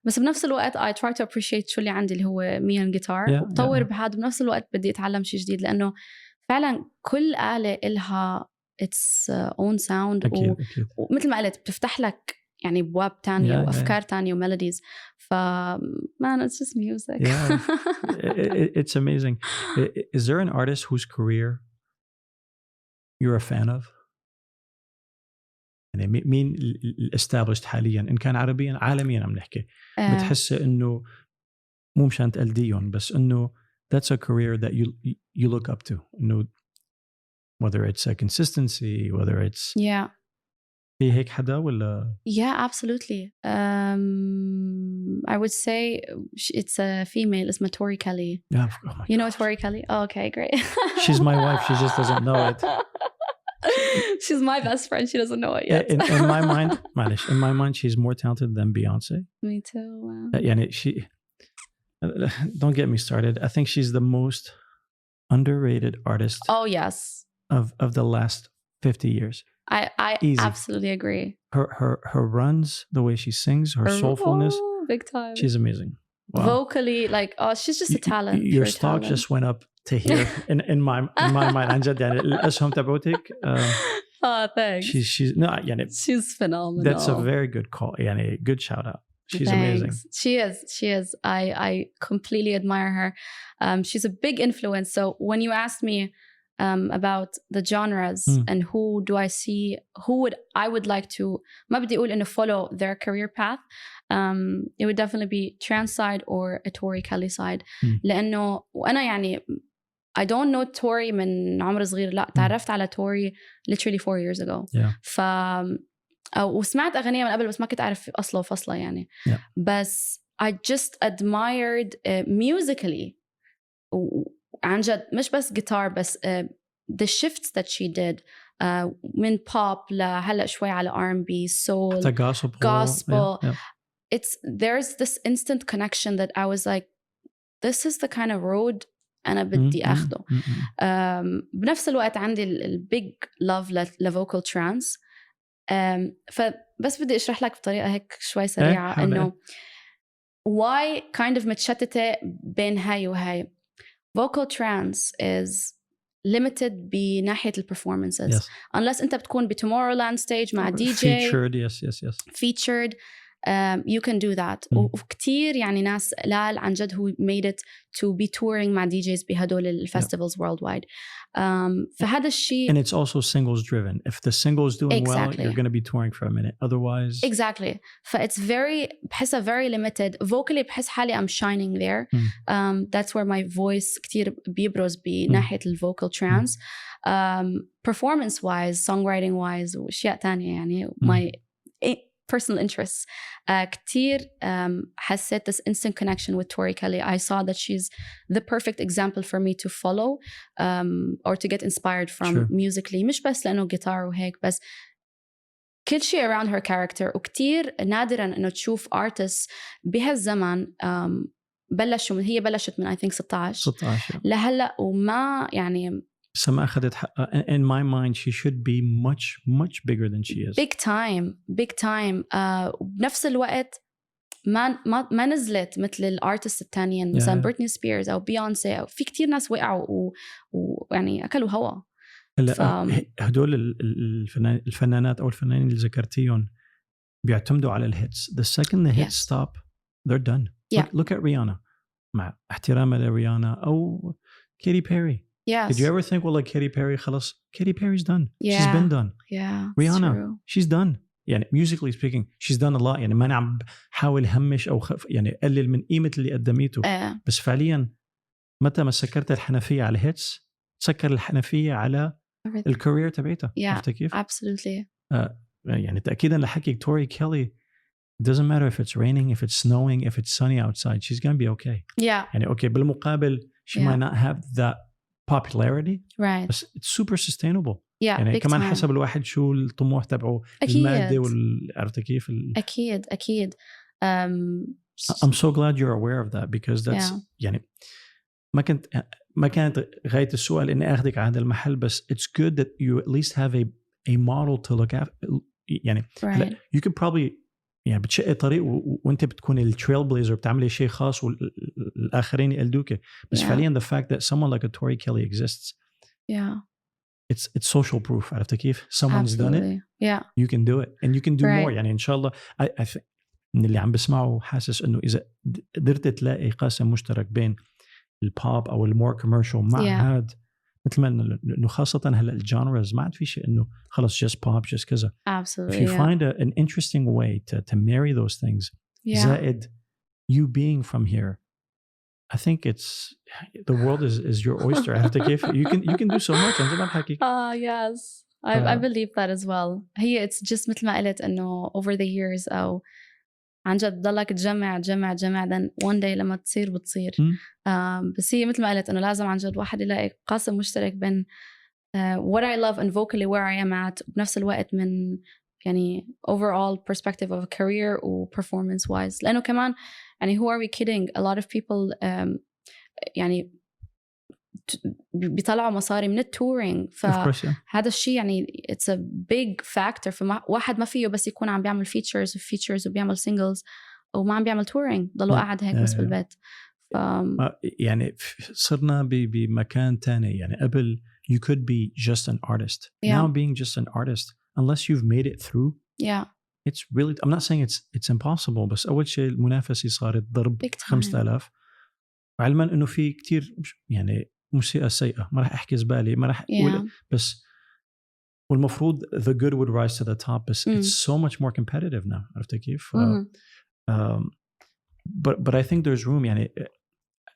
بس بنفس الوقت I try to appreciate شو اللي عندي اللي هو me and guitar وبطور بهذا. بنفس الوقت بدي أتعلم شيء جديد لأنه فعلا كل آلة إلها its own sound. أكيد. ومثل ما قلت بتفتح لك يعني بواب تانية وأفكار تانية وميلوديز. man, it's just music. It's amazing. Is there an artist whose career you're a fan of? يعني مين established حاليا إن كان عربيا عالميا عم نحكي بتحس إنه مو مشان تقل ديون بس إنه that's a career that you look up to. إنه whether it's a consistency, whether it's في هيك حدا ولا؟ Absolutely. I would say it's a female. It's Tori Kelly. You know Tori Kelly? Oh, okay, great. She's my wife. She just doesn't know it. She's my best friend. She doesn't know it yet. In my mind, she's more talented than Beyonce. Me too. يعني don't get me started. I think she's the most underrated artist. Oh yes. Of the last 50 years. I absolutely agree. Her runs, the way she sings, her soulfulness, big time. She's amazing. Wow. Vocally, like she's just a talent. Your stock just went up to here in my mind. عن جد يعني الأسهم تبعتك. Thanks. She's no يعني. She's phenomenal. That's a very good call. يعني good shout out. She's amazing. She is. I completely admire her. She's a big influence. So when you asked me about the genres and who do I see, I would like to, ما بدي أقول إنه follow their career path. It would definitely be trans side or a Tori Kelly side. لأنه وأنا يعني I don't know Tori من عمر صغير. لا تعرفت على Tori literally 4 years ago. وسمعت أغنية من قبل بس ما كنت أعرف أصله وفصله يعني. بس I just admired musically عن جد مش بس guitar بس the shifts that she did من pop لهلأ شوي على R&B soul gospel. There's this instant connection that I was like, this is the kind of road أنا بدي أخده. بنفس الوقت عندي big love لvocal trance. فبس بدي أشرح لك بطريقة هيك شوي سريعة إنه why kind of متشتتة بين هاي وهاي. vocal trance is limited بناحية performances unless أنت بتكون بTomorrowland stage مع DJ featured. You can do that. وكتير يعني ناس قلال عن جد who made it to be touring مع DJs بهدول الفestivals worldwide. فهذا الشيء. And it's also singles driven. If the single's doing well, you're going to be touring for a minute. Otherwise. Exactly. It's بحسها very limited. Vocally بحس حالي I'm shining there. That's where my voice كتير بيبرز بناحية vocal trance. Performance wise, songwriting wise وأشياء تانية يعني my personal interests. كتير حسيت this instant connection with Tori Kelly. I saw that she's the perfect example for me to follow or to get inspired from musically. مش بس لأنه guitar وهيك بس كل شيء around her character. وكتير نادراً إنه تشوف artists بهالزمن بلشوا هي بلشت من I think 16 لهلأ وما يعني سما أخذت حقها. In my mind she should be much bigger than she is. big time. وبنفس الوقت ما نزلت مثل الارتست التانيين مثلا بريتني سبيرز أو بيونسي أو في كتير ناس وقعوا ويعني أكلوا هوا. هدول الفنانات أو الفنانين اللي ذكرتيهم بيعتمدوا على الهيتس. The second the hits stop they're done. Look at Rihanna. مع احترامي لريانا أو كيتي بيري. Yes. Did you ever think, well, like Katy Perry, خلاص, Katy Perry's done. Yeah. She's been done. Yeah. Rihanna, true. she's done. يعني musically speaking, she's done a lot. يعني ما نعم حاول همش أو يعني قلل من قيمة اللي قدميته. بس فعليا متى ما سكرت الحنفية على hits, سكر الحنفية على الكارير تبعتها. Yeah. كيف؟ Absolutely. يعني تأكيدا لحكي Tori Kelly, it doesn't matter if it's raining, if it's snowing, if it's sunny outside, she's gonna be okay. Yeah. يعني okay بالمقابل she might not have that popularity, right? But it's super sustainable. Yeah, يعني كمان حسب الواحد شو الطموح تبعه المادي عرفت كيف أكيد. I'm so glad you're aware of that because that's يعني ما كانت غاية السؤال إني أخذك على هذا المحل بس it's good that you at least have a model to look at. يعني right. you could probably يعني بتشق طريق وانت بتكون التريل بليزر بتعملي شيء خاص والآخرين يقلدوك بس فعليا the fact that someone like a Tori Kelly exists it's social proof. عرفت كيف someone's done it you can do it and you can do more. يعني إن شاء الله I think من اللي عم بسمعه حاسس إنه إذا قدرت تلاقي قاسم مشترك بين البوب أو المور كوميرشال مع هاد مثل ما إنه خاصة هلا الجانرز ما عاد في شيء إنه خلص just pop just كذا. Absolutely. If you find an interesting way to marry those things, زائد you being from here, I think it's the world is your oyster. عرفت كيف you can do so much. أنت ما بحكي. Yes, I believe that as well. هي it's just مثل ما قلت إنه over the years أو عن جد ضلك تجمع then one day لما تصير بتصير. بس هي مثل ما قلت إنه لازم عن جد واحد يلاقي قاسم مشترك بين what I love and vocally where I am at بنفس الوقت من يعني overall perspective of a career و performance wise. لأنه كمان يعني who are we kidding, a lot of people يعني بيطلعوا مصاري من التورينج فهذا الشيء يعني it's a big factor. فواحد ما فيه بس يكون عم بيعمل features وبيعمل singles وما عم بيعمل تورينج ضلوا قاعد هيك بس بالبيت. يعني صرنا بمكان تاني. يعني قبل you could be just an artist. Now being just an artist unless you've made it through it's really, I'm not saying it's impossible بس أول شيء المنافسة صارت ضرب 5000 علما إنه في كتير يعني موسيقى سيئة، ما راح أحكي زبالة، ما راح أقول بس والمفروض the good would rise to the top بس it's so much more competitive now. عرفت كيف؟ but I think there's room. يعني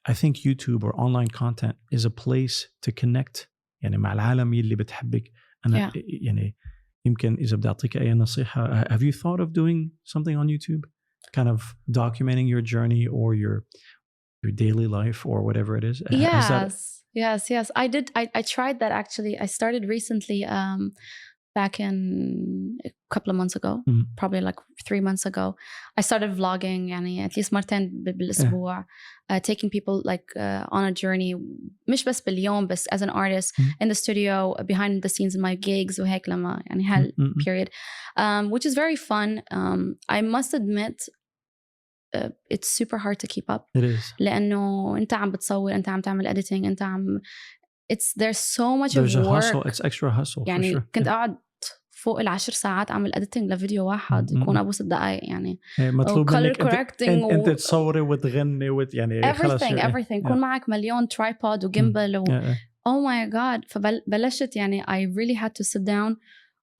I think YouTube or online content is a place to connect يعني مع العالم اللي بتحبك. أنا يعني يمكن إذا بدي أعطيك أي نصيحة, have you thought of doing something on YouTube, kind of documenting your journey or your daily life or whatever it is? Yes. I did. I tried that actually. I started recently, back in a couple of months ago, probably like 3 months ago. I started vlogging, يعني at least مرتين بالأسبوع, taking people like on a journey, مش بس باليوم بس as an artist in the studio, behind the scenes in my gigs وهيك لما يعني period, which is very fun. I must admit, it's super hard to keep up. It is. لأنه أنت عم بتصور, أنت عم تعمل editing, أنت عم there's so much there's of work. a hustle. It's extra hustle. يعني for sure. كنت أقعد فوق 10 ساعات أعمل editing لفيديو واحد يكون أبو 6 دقايق يعني. مطلوب منك أنت تصوري وتغني يعني everything يكون معك مليون tripod وجيمبل oh my god. فبلشت يعني I really had to sit down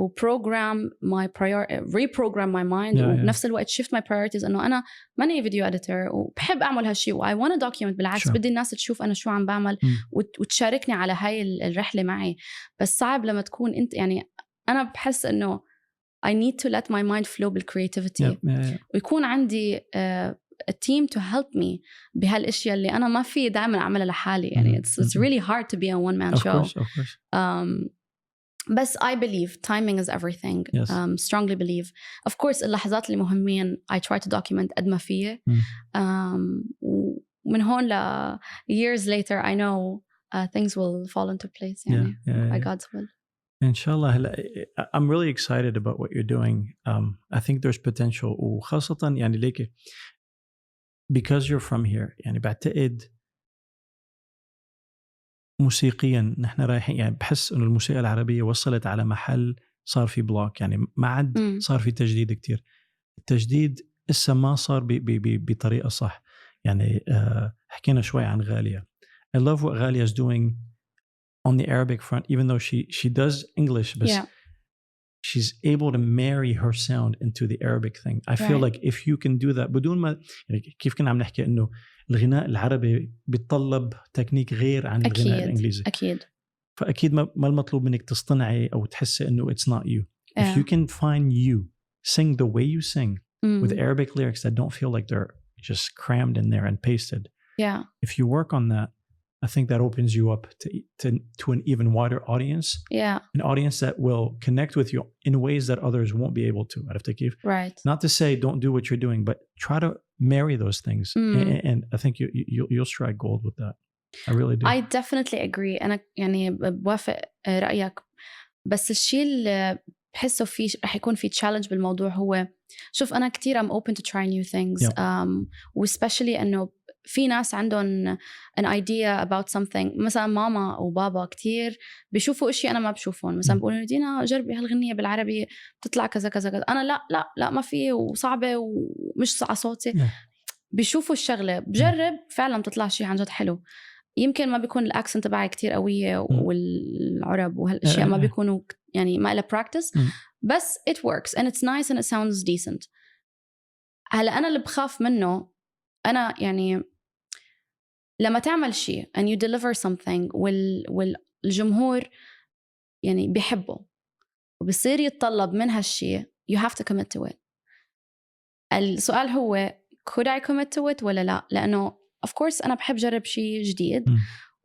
وprogram my reprogram my mind وبنفس الوقت shift my priorities إنه أنا ماني فيديو editor وبحب أعمل هالشيء و I want to document. بالعكس بدي الناس تشوف أنا شو عم بعمل وتشاركني على هاي الرحلة معي. بس صعب لما تكون أنت يعني أنا بحس إنه I need to let my mind flow بالcreativity ويكون عندي a team to help me بهالأشياء اللي أنا ما في دائما أعملها لحالي يعني it's really hard to be a one man show. Of course. بس I believe timing is everything. Yes. Strongly believe. Of course اللحظات اللي مهمين I try to document قد ما فيه. ومن هون ل years later I know things will fall into place يعني by God's will. Inshallah. I'm really excited about what you're doing. I think there's potential وخاصة يعني ليك because you're from here يعني بعتقد موسيقيا نحن رايحين يعني بحس إنه الموسيقى العربية وصلت على محل صار في بلوك يعني ما عاد صار في تجديد كتير. التجديد إسا ما صار بطريقة صح يعني. حكينا شوي عن غالية. I love what Ghalia is doing on the Arabic front, even though she does English, but she's able to marry her sound into the Arabic thing. I feel like if you can do that بدون ما يعني كيف كنا عم نحكي إنه الغناء العربي بيتطلب تكنيك غير عن الغناء الإنجليزي. أكيد. فأكيد ما المطلوب منك تصطنعي أو تحسي إنه it's not you. If you can find you, sing the way you sing with Arabic lyrics that don't feel like they're just crammed in there and pasted. Yeah. If you work on that, I think that opens you up to an even wider audience. Yeah. An audience that will connect with you in ways that others won't be able to. Right. Not to say don't do what you're doing, but try to marry those things. And I think you'll strike gold with that. I really do. I definitely agree. أنا يعني بوافق رأيك. بس الشيء اللي بحسه فيه رح يكون في challenge بالموضوع هو شوف أنا كتير I'm open to try new things. especially إنه في ناس عندهم an idea about something. مثلا ماما وبابا كتير بيشوفوا إشي أنا ما بشوفهم. مثلا بيقولوا دينا جربي هالغنية بالعربي بتطلع كذا كذا كذا. أنا لا ما في وصعبة ومش على صوتي. بيشوفوا الشغلة بجرب فعلا بتطلع شيء عن جد حلو. يمكن ما بيكون الأكسنت تبعي كتير قوية والعرب وهالأشياء ما بيكونوا يعني ما إلا practice. بس it works and it's nice and it sounds decent. هلا أنا اللي بخاف منه أنا يعني لما تعمل شيء and you deliver something والجمهور يعني بيحبه وبصير يتطلب من هالشيء you have to commit to it. السؤال هو could I commit to it ولا لا؟ لأنه of course أنا بحب جرب شيء جديد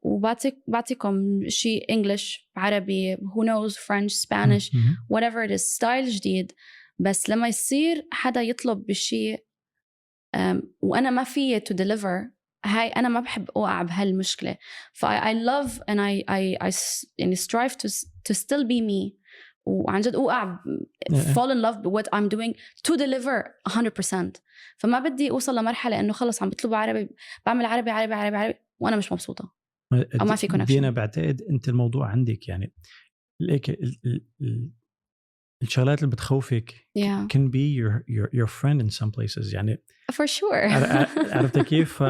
وبعطيكم شيء English عربي who knows French Spanish whatever it is style جديد. بس لما يصير حدا يطلب بشيء وأنا ما فيه to deliver هاي أنا ما بحب أوقع بهالمشكلة. I love and I يعني strive to still be me وعن جد أوقع fall in love with what I'm doing to deliver 100%. فما بدي أوصل لمرحلة إنه خلص عم بطلب عربي بعمل عربي وأنا مش مبسوطة أو ما في connection. دينا بعتقد أنت الموضوع عندك يعني ليك الشغلات اللي بتخوفك can be your friend in some places يعني for sure. عرفت كيف؟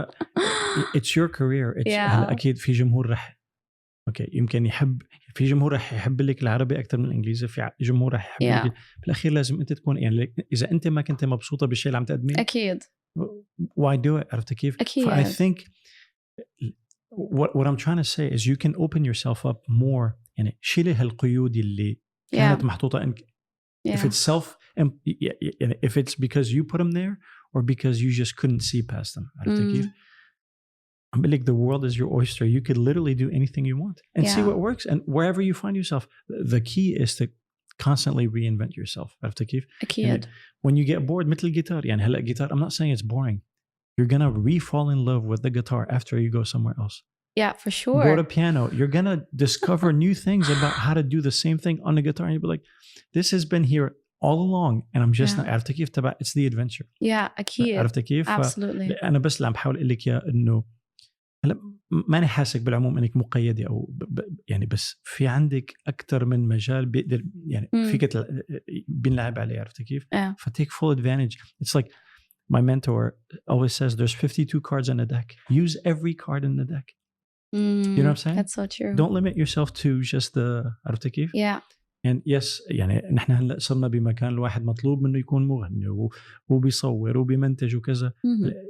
it's your career. أكيد في جمهور رح اوكي يمكن يحب في جمهور رح يحب لك العربي اكثر من الانجليزي في جمهور رح يحب لك بالاخير لازم انت تكون يعني اذا انت ما كنت مبسوطه بالشيء اللي عم تقدميه اكيد why do it عرفت كيف أكيد. I think what I'm trying to say is you can open yourself up more يعني شيلي هالقيود اللي كانت محطوطه if it's يعني if it's because you put them there or because you just couldn't see past them عرفت كيف I'm like the world is your oyster. You could literally do anything you want and see what works. And wherever you find yourself, the key is to constantly reinvent yourself. عرفت كيف؟ أكيد. When you get bored, مثل الجيتار. يعني هلا الجيتار, I'm not saying it's boring. You're gonna re-fall in love with the guitar after you go somewhere else. Yeah, for sure. Go to piano. You're gonna discover new things about how to do the same thing on the guitar. And you'll be like, this has been here all along and I'm just not عرفت كيف تبع it's the adventure. Yeah, أكيد. عرفت كيف؟ Absolutely. أنا بس اللي عم بحاول أقول لك يا إنه هلا ماني حاسك بالعموم انك مقيده او يعني بس في عندك اكثر من مجال بيقدر يعني فيك بنلعب عليه عرفت كيف؟ فتيك full advantage. It's like my mentor always says there's 52 cards in the deck. Use every card in the deck. You know what I'm saying? That's so true. Don't limit yourself to just the عرفت كيف؟ Yeah. And yes يعني نحن هلا صرنا بمكان الواحد مطلوب منه يكون مغني وبيصور وبيمنتج وكذا.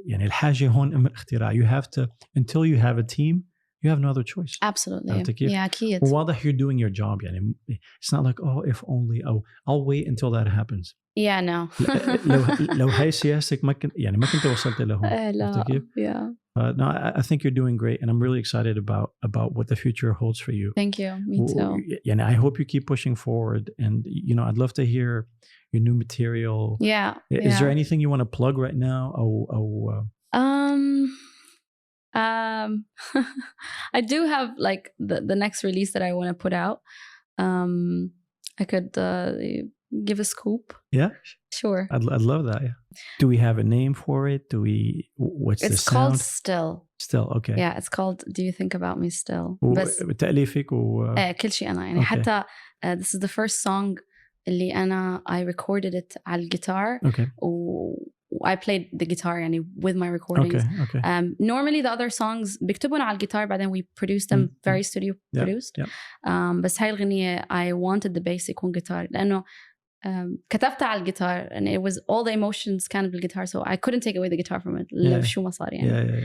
يعني الحاجة هون ام الاختراع. You have to until you have a team you have no other choice. Absolutely. Yeah, أكيد. وواضح you're doing your job يعني it's not like oh if only oh I'll wait until that happens. Yeah, no. لو هاي سياستك ما كنت يعني ما كنت وصلت لهون. لا. Yeah. No, I think you're doing great, and I'm really excited about what the future holds for you. Thank you. Me too. And I hope you keep pushing forward. And you know, I'd love to hear your new material. Yeah. Is there anything you want to plug right now? I do have like the next release that I want to put out. I could give a scoop. Yeah. Sure. I'd love that. Yeah. Do we have a name for it? What's the sound? It's called Still. Still, okay. Yeah, it's called Do You Think About Me Still. بس تأليفك كل شيء أنا يعني حتى this is the first song اللي أنا I recorded it على الجيتار. Okay. I played the guitar يعني with my recordings. Okay. Normally the other songs بكتبون على الجيتار بعدين we produce them very studio produced. بس هاي الغنية I wanted the bass يكون جيتار لأنه كتبتها على الجيتار and it was all the emotions كانت بالجيتار so I couldn't take away the guitar from it لو شو ما صار يعني.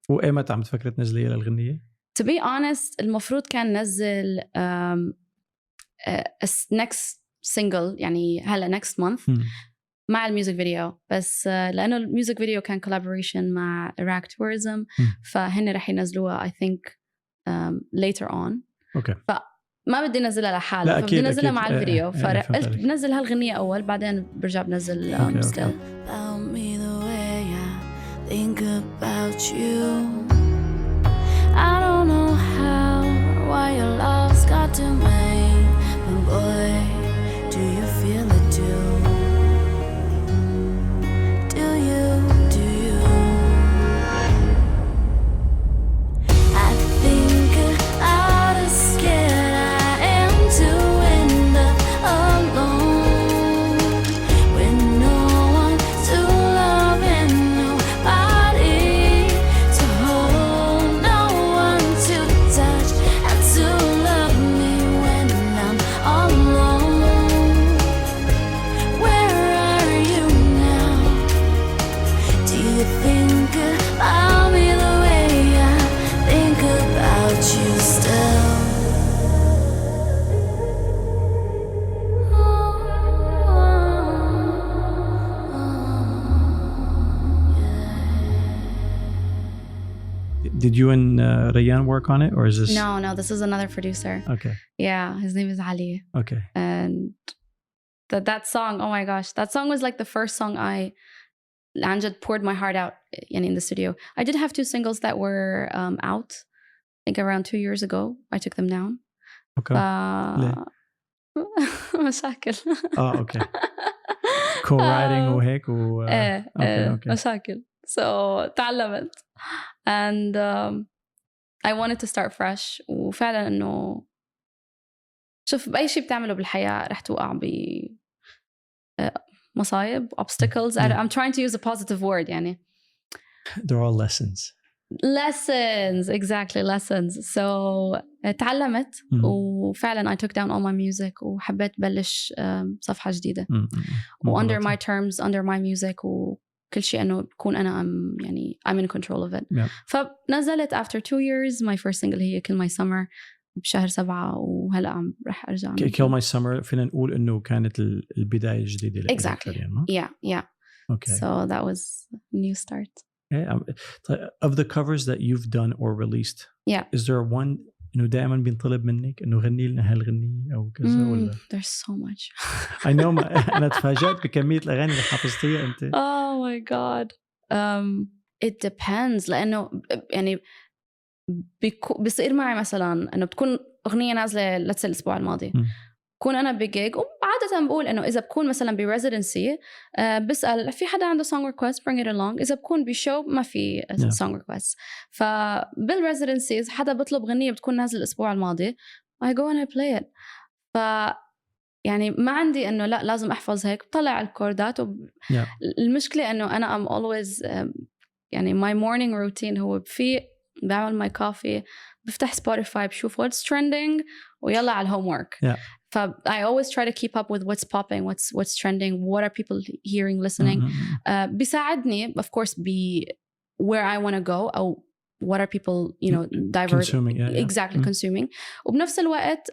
وإيمتى عم تفكر تنزليها للغنية؟ To be honest المفروض كان نزل next single يعني هلا next month مع الميوزك فيديو بس لأنه الميوزك فيديو كان collaboration مع Iraq Tourism فهن رح ينزلوها I think later on. Okay. ما بدي نزلها لحالها فبدي نزلها مع الفيديو فقلت بنزل هالغنية أول بعدين برجع بنزل still. Tell me the way I think about you. I don't know how or why your love's got to me, but boy, do you feel it too? Do you? I think out of scared I am to end up alone with no one to love and nobody to hold, no one to touch and to love me when I'm alone. Where are you now? Do you think about me the way I think about you still? Did you and Rayan work on it or is this? No, this is another producer. Okay. Yeah, his name is Ali. Okay. And that song, oh my gosh, that song was like the first song I poured my heart out in the studio. I did have 2 singles that were out, I think around 2 years ago. I took them down. Okay. مشاكل. Okay. Co-writing وهيك okay. مشاكل. So تعلمت. And I wanted to start fresh. وفعلا إنه شوف بأي شيء بتعمله بالحياة رح توقع مصايب obstacles. I'm trying to use a positive word يعني. They're all lessons. lessons exactly lessons so تعلمت وفعلا I took down all my music وحبيت بلش صفحة جديدة و under my terms under my music وكل شيء إنه بكون أنا يعني I'm in control of it. فنزلت after 2 years my first single هي Kill My Summer بشهر 7 وهلا عم رح أرجع. Kill My Summer فينا نقول إنه كانت البداية الجديدة لك. Exactly. Yeah. Okay. So that was a new start. Of the covers that you've done or released, is there one إنه دائما بينطلب منك إنه غني لنا هالغنية أو كذا ولا؟ There's so much. I know. أنا تفاجأت بكمية الأغاني اللي حافظتيها أنت. Oh my God. It depends لأنه يعني بيصير معي مثلا إنه بتكون أغنية نازلة let's say الأسبوع الماضي. بكون أنا بجيج وعادة بقول إنه إذا بكون مثلا بريزيدنسي بسأل في حدا عنده song request bring it along. إذا بكون بشو ما في song request. فبالريزيدنسيز حدا بطلب غنية بتكون نازل الأسبوع الماضي I go and I play it. يعني ما عندي إنه لا لازم أحفظ هيك بطلع الكوردات المشكلة إنه أنا I'm always يعني my morning routine هو بعمل my coffee بفتح سبوتيفاي بشوف what's trending ويلا على الhomework. I always try to keep up with what's popping, what's trending, what are people hearing, listening. بيساعدني of course where I want to go أو what are people diverse exactly consuming. وبنفس الوقت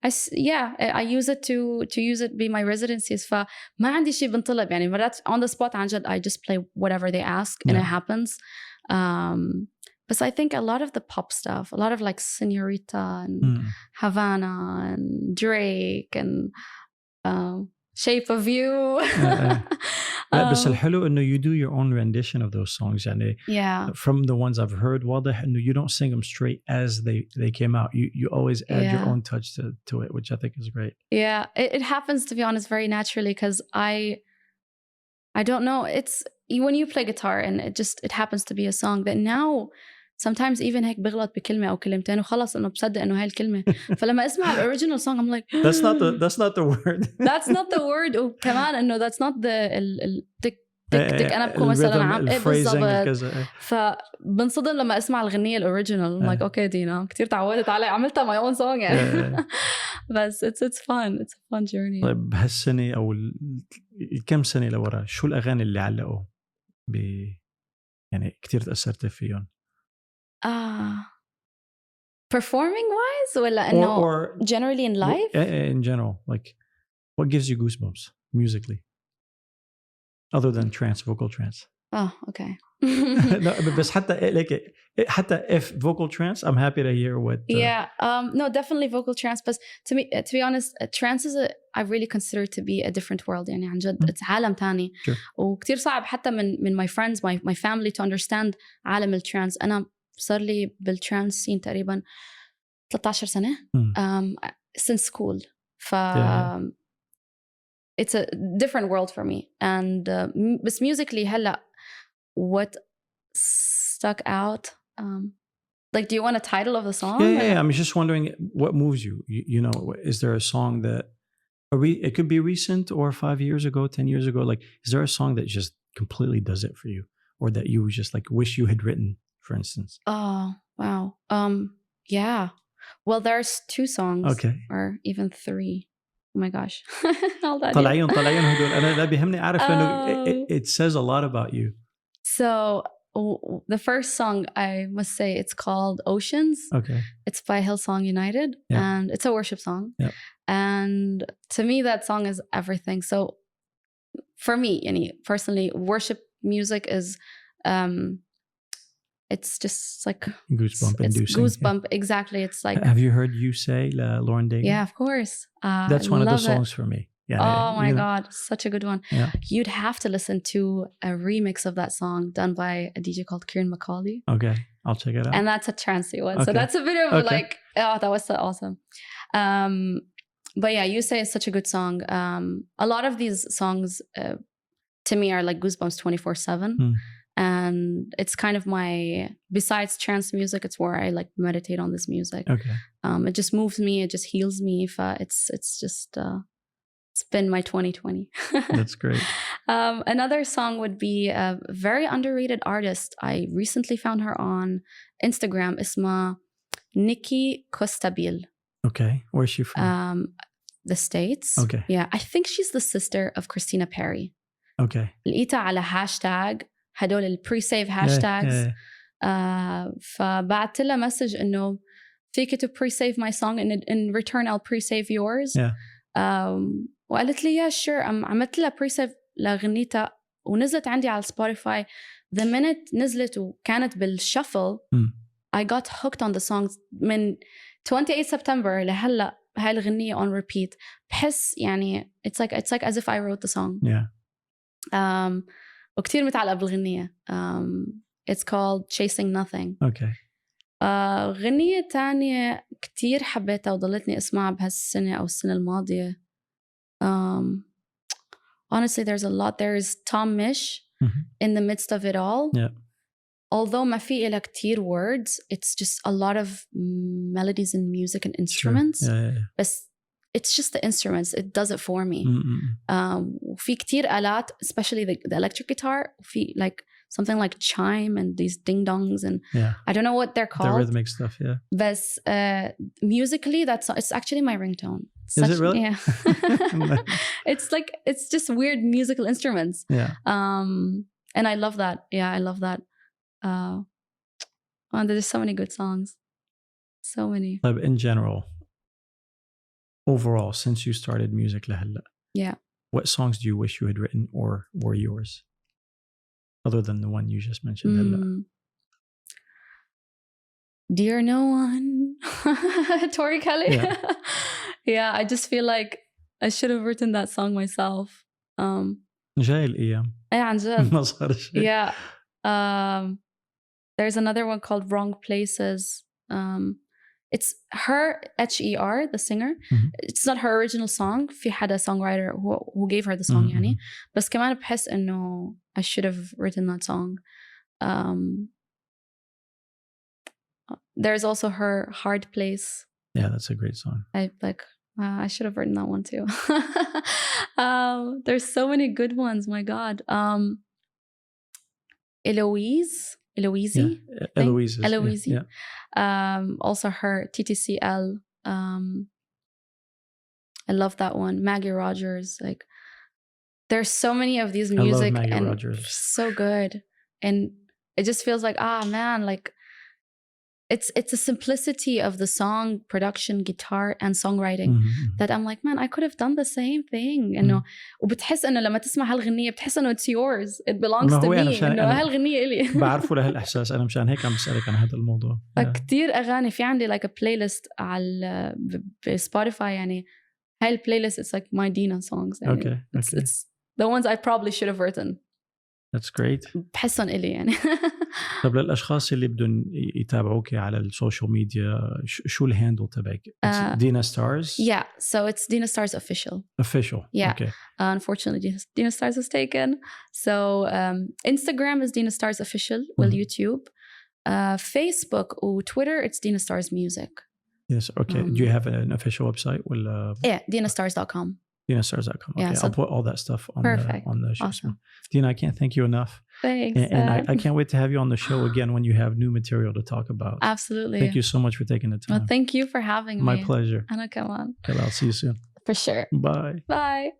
I use it to use it be my residencies. فما عندي شيء بنطلب يعني مرات on the spot عن جد I just play whatever they ask and it happens. But I think a lot of the pop stuff, a lot of like Senorita and Havana and Drake and Shape of You. بس الحلو إنه you do your own rendition of those songs. يعني from the ones I've heard واضح إنه you don't sing them straight as they came out. You always add your own touch to it, which I think is great. Yeah, it happens to be honest very naturally because I don't know. It's when you play guitar and it happens to be a song that now sometimes even هيك بغلط بكلمة أو كلمتين وخلص إنه بصدق إنه هاي الكلمة. فلما أسمع the original song I'm like that's not the word. That's not the word. وكمان إنه that's not the تك أنا بكون مثلا عم بالضبط. فبنصدم لما أسمع الغنية الأوريجينال I'm like okay دينا كتير تعودت علي عملتها my own song يعني. بس it's fun. It's a fun journey. طيب هالسنة أو كم سنة لورا شو الأغاني اللي علقوا يعني كتير تأثرت فيهم؟ performing wise ولا إنه or generally in life? In general, like what gives you goosebumps musically other than vocal trance? Oh, okay. No, بس حتى if vocal trance, I'm happy to hear what. No, definitely vocal trance. But to be honest, trance is I really consider it to be a different world. يعني عن جد it's عالم تاني. وكتير صعب حتى من my friends, my family to understand عالم الترانس. أنا صار لي بالترانس سين تقريبا 13 سنة since school. It's a different world for me. And بس musically هلا what stuck out like do you want a title of the song? Yeah, I'm just wondering what moves you. You know, is there a song that it could be recent or 5 years ago, 10 years ago, like is there a song that just completely does it for you or that you just like wish you had written, for instance? Oh wow. Yeah, well there's 2 songs or even 3. Oh my gosh. طلعيهم هدول أنا لا بيهمني أعرف لأنه it says a lot about you. So the first song I must say it's called Oceans. Okay. It's by Hillsong United and it's a worship song. And to me that song is everything. So for me, personally, worship music is it's just like goosebump inducing. Goosebump, exactly. It's like. Have you heard You Say, Lauren Daigle? Yeah, of course. That's one of the songs for me. Yeah. Oh my God, such a good one. Yeah. You'd have to listen to a remix of that song done by a DJ called Kieran McCauley. Okay, I'll check it out. And that's a trancey one, so that's a bit of like, oh, that was so awesome. But yeah, You Say is such a good song. A lot of these songs, to me, are like goosebumps 24/7. And it's kind of my, besides trance music, it's where I like meditate on this music. Okay. It just moves me, it just heals me. It's just, it's been my 2020. That's great. Another song would be a very underrated artist. I recently found her on Instagram. اسمها Nikki Costabile. Okay. Where's she from? The States. Okay. Yeah, I think she's the sister of Christina Perry. Okay. لقيتها على هاشتاج هدول البري-save hashtags. فبعت لها مسج إنه فيك to pre-save my song and in return I'll pre-save yours. Yeah. وقالت لي yeah sure. عملت لها pre-save لغنيتها ونزلت عندي على سبوتيفاي. The minute نزلت وكانت بالشفل I got hooked on the songs من 28 سبتمبر لهلا. هاي الغنية on repeat. بحس يعني it's like as if I wrote the song. Yeah. وكتير متعلقة بالغنية. It's called Chasing Nothing. Okay. غنية تانية كتير حبيتها وضلتني اسمعها بهالسنة أو السنة الماضية. Honestly, there's a lot. There's Tom Misch in the midst of it all. Yeah. Although ما في إلها كتير words, it's just a lot of melodies and music and instruments. Sure. Yeah. But it's just the instruments. It does it for me. وفي كتير آلات, especially the electric guitar. وفي like something like chime and these ding dongs and I don't know what they're called. The rhythmic stuff, yeah. But musically, it's actually my ringtone. Is it really? Yeah. It's just weird musical instruments. Yeah. And I love that. Yeah, I love that. And there's so many good songs. So many. But in general, overall, since you started music لهلا, yeah, what songs do you wish you had written or were yours? Other than the one you just mentioned. Dear No One. Tori Kelly. Yeah. Yeah, I just feel like I should have written that song myself. جاي الأيام. إيه عن جد. ما صار شيء. Yeah. There's another one called Wrong Places. It's her, H.E.R., the singer. It's not her original song. في حدا songwriter who gave her the song يعني. بس كمان بحس إنه I should have written that song. There's also her Hard Place. Yeah, that's a great song. I should have written that one too. There's so many good ones. My God. Eloise. Yeah. Also her TTCL. I love that one. Maggie Rogers. Like, there's so many of these music and Rogers. So good, and it just feels like man, like it's a simplicity of the song production, guitar and songwriting that I'm like, man, I could have done the same thing. إنه وبتحس إنه لما تسمع هالغنية بتحس إنه it's yours, it belongs to me. إنه هالغنية إلي. بعرفه لهالإحساس. أنا مشان هيك عم بسألك عن هذا الموضوع. كتير أغاني في عندي like a playlist على بسبوتيفاي يعني. هاي البلاylist it's like my Dina songs. يعني. Okay. It's the ones I probably should have written. That's great. بحسن إلي يعني. طب للأشخاص اللي بدهم يتابعوك على السوشيال ميديا شو الهاندل تبعك؟ Dina Stars? Yeah, so it's Dina Stars official. Official. Yeah. Okay. Unfortunately, Dina Stars was taken. So Instagram is Dina Stars official. Well, YouTube, Facebook or Twitter, it's Dina Stars Music. Yes. Okay. Do you have an official website? Yeah, dinastars.com. DinaStars.com. Okay, Yeah, so I'll put all that stuff on the show. Awesome. Dina, I can't thank you enough. Thanks. And I can't wait to have you on the show again when you have new material to talk about. Absolutely. Thank you so much for taking the time. Well, thank you for having me. My pleasure. Anna, come on. Okay, I'll see you soon. For sure. Bye. Bye.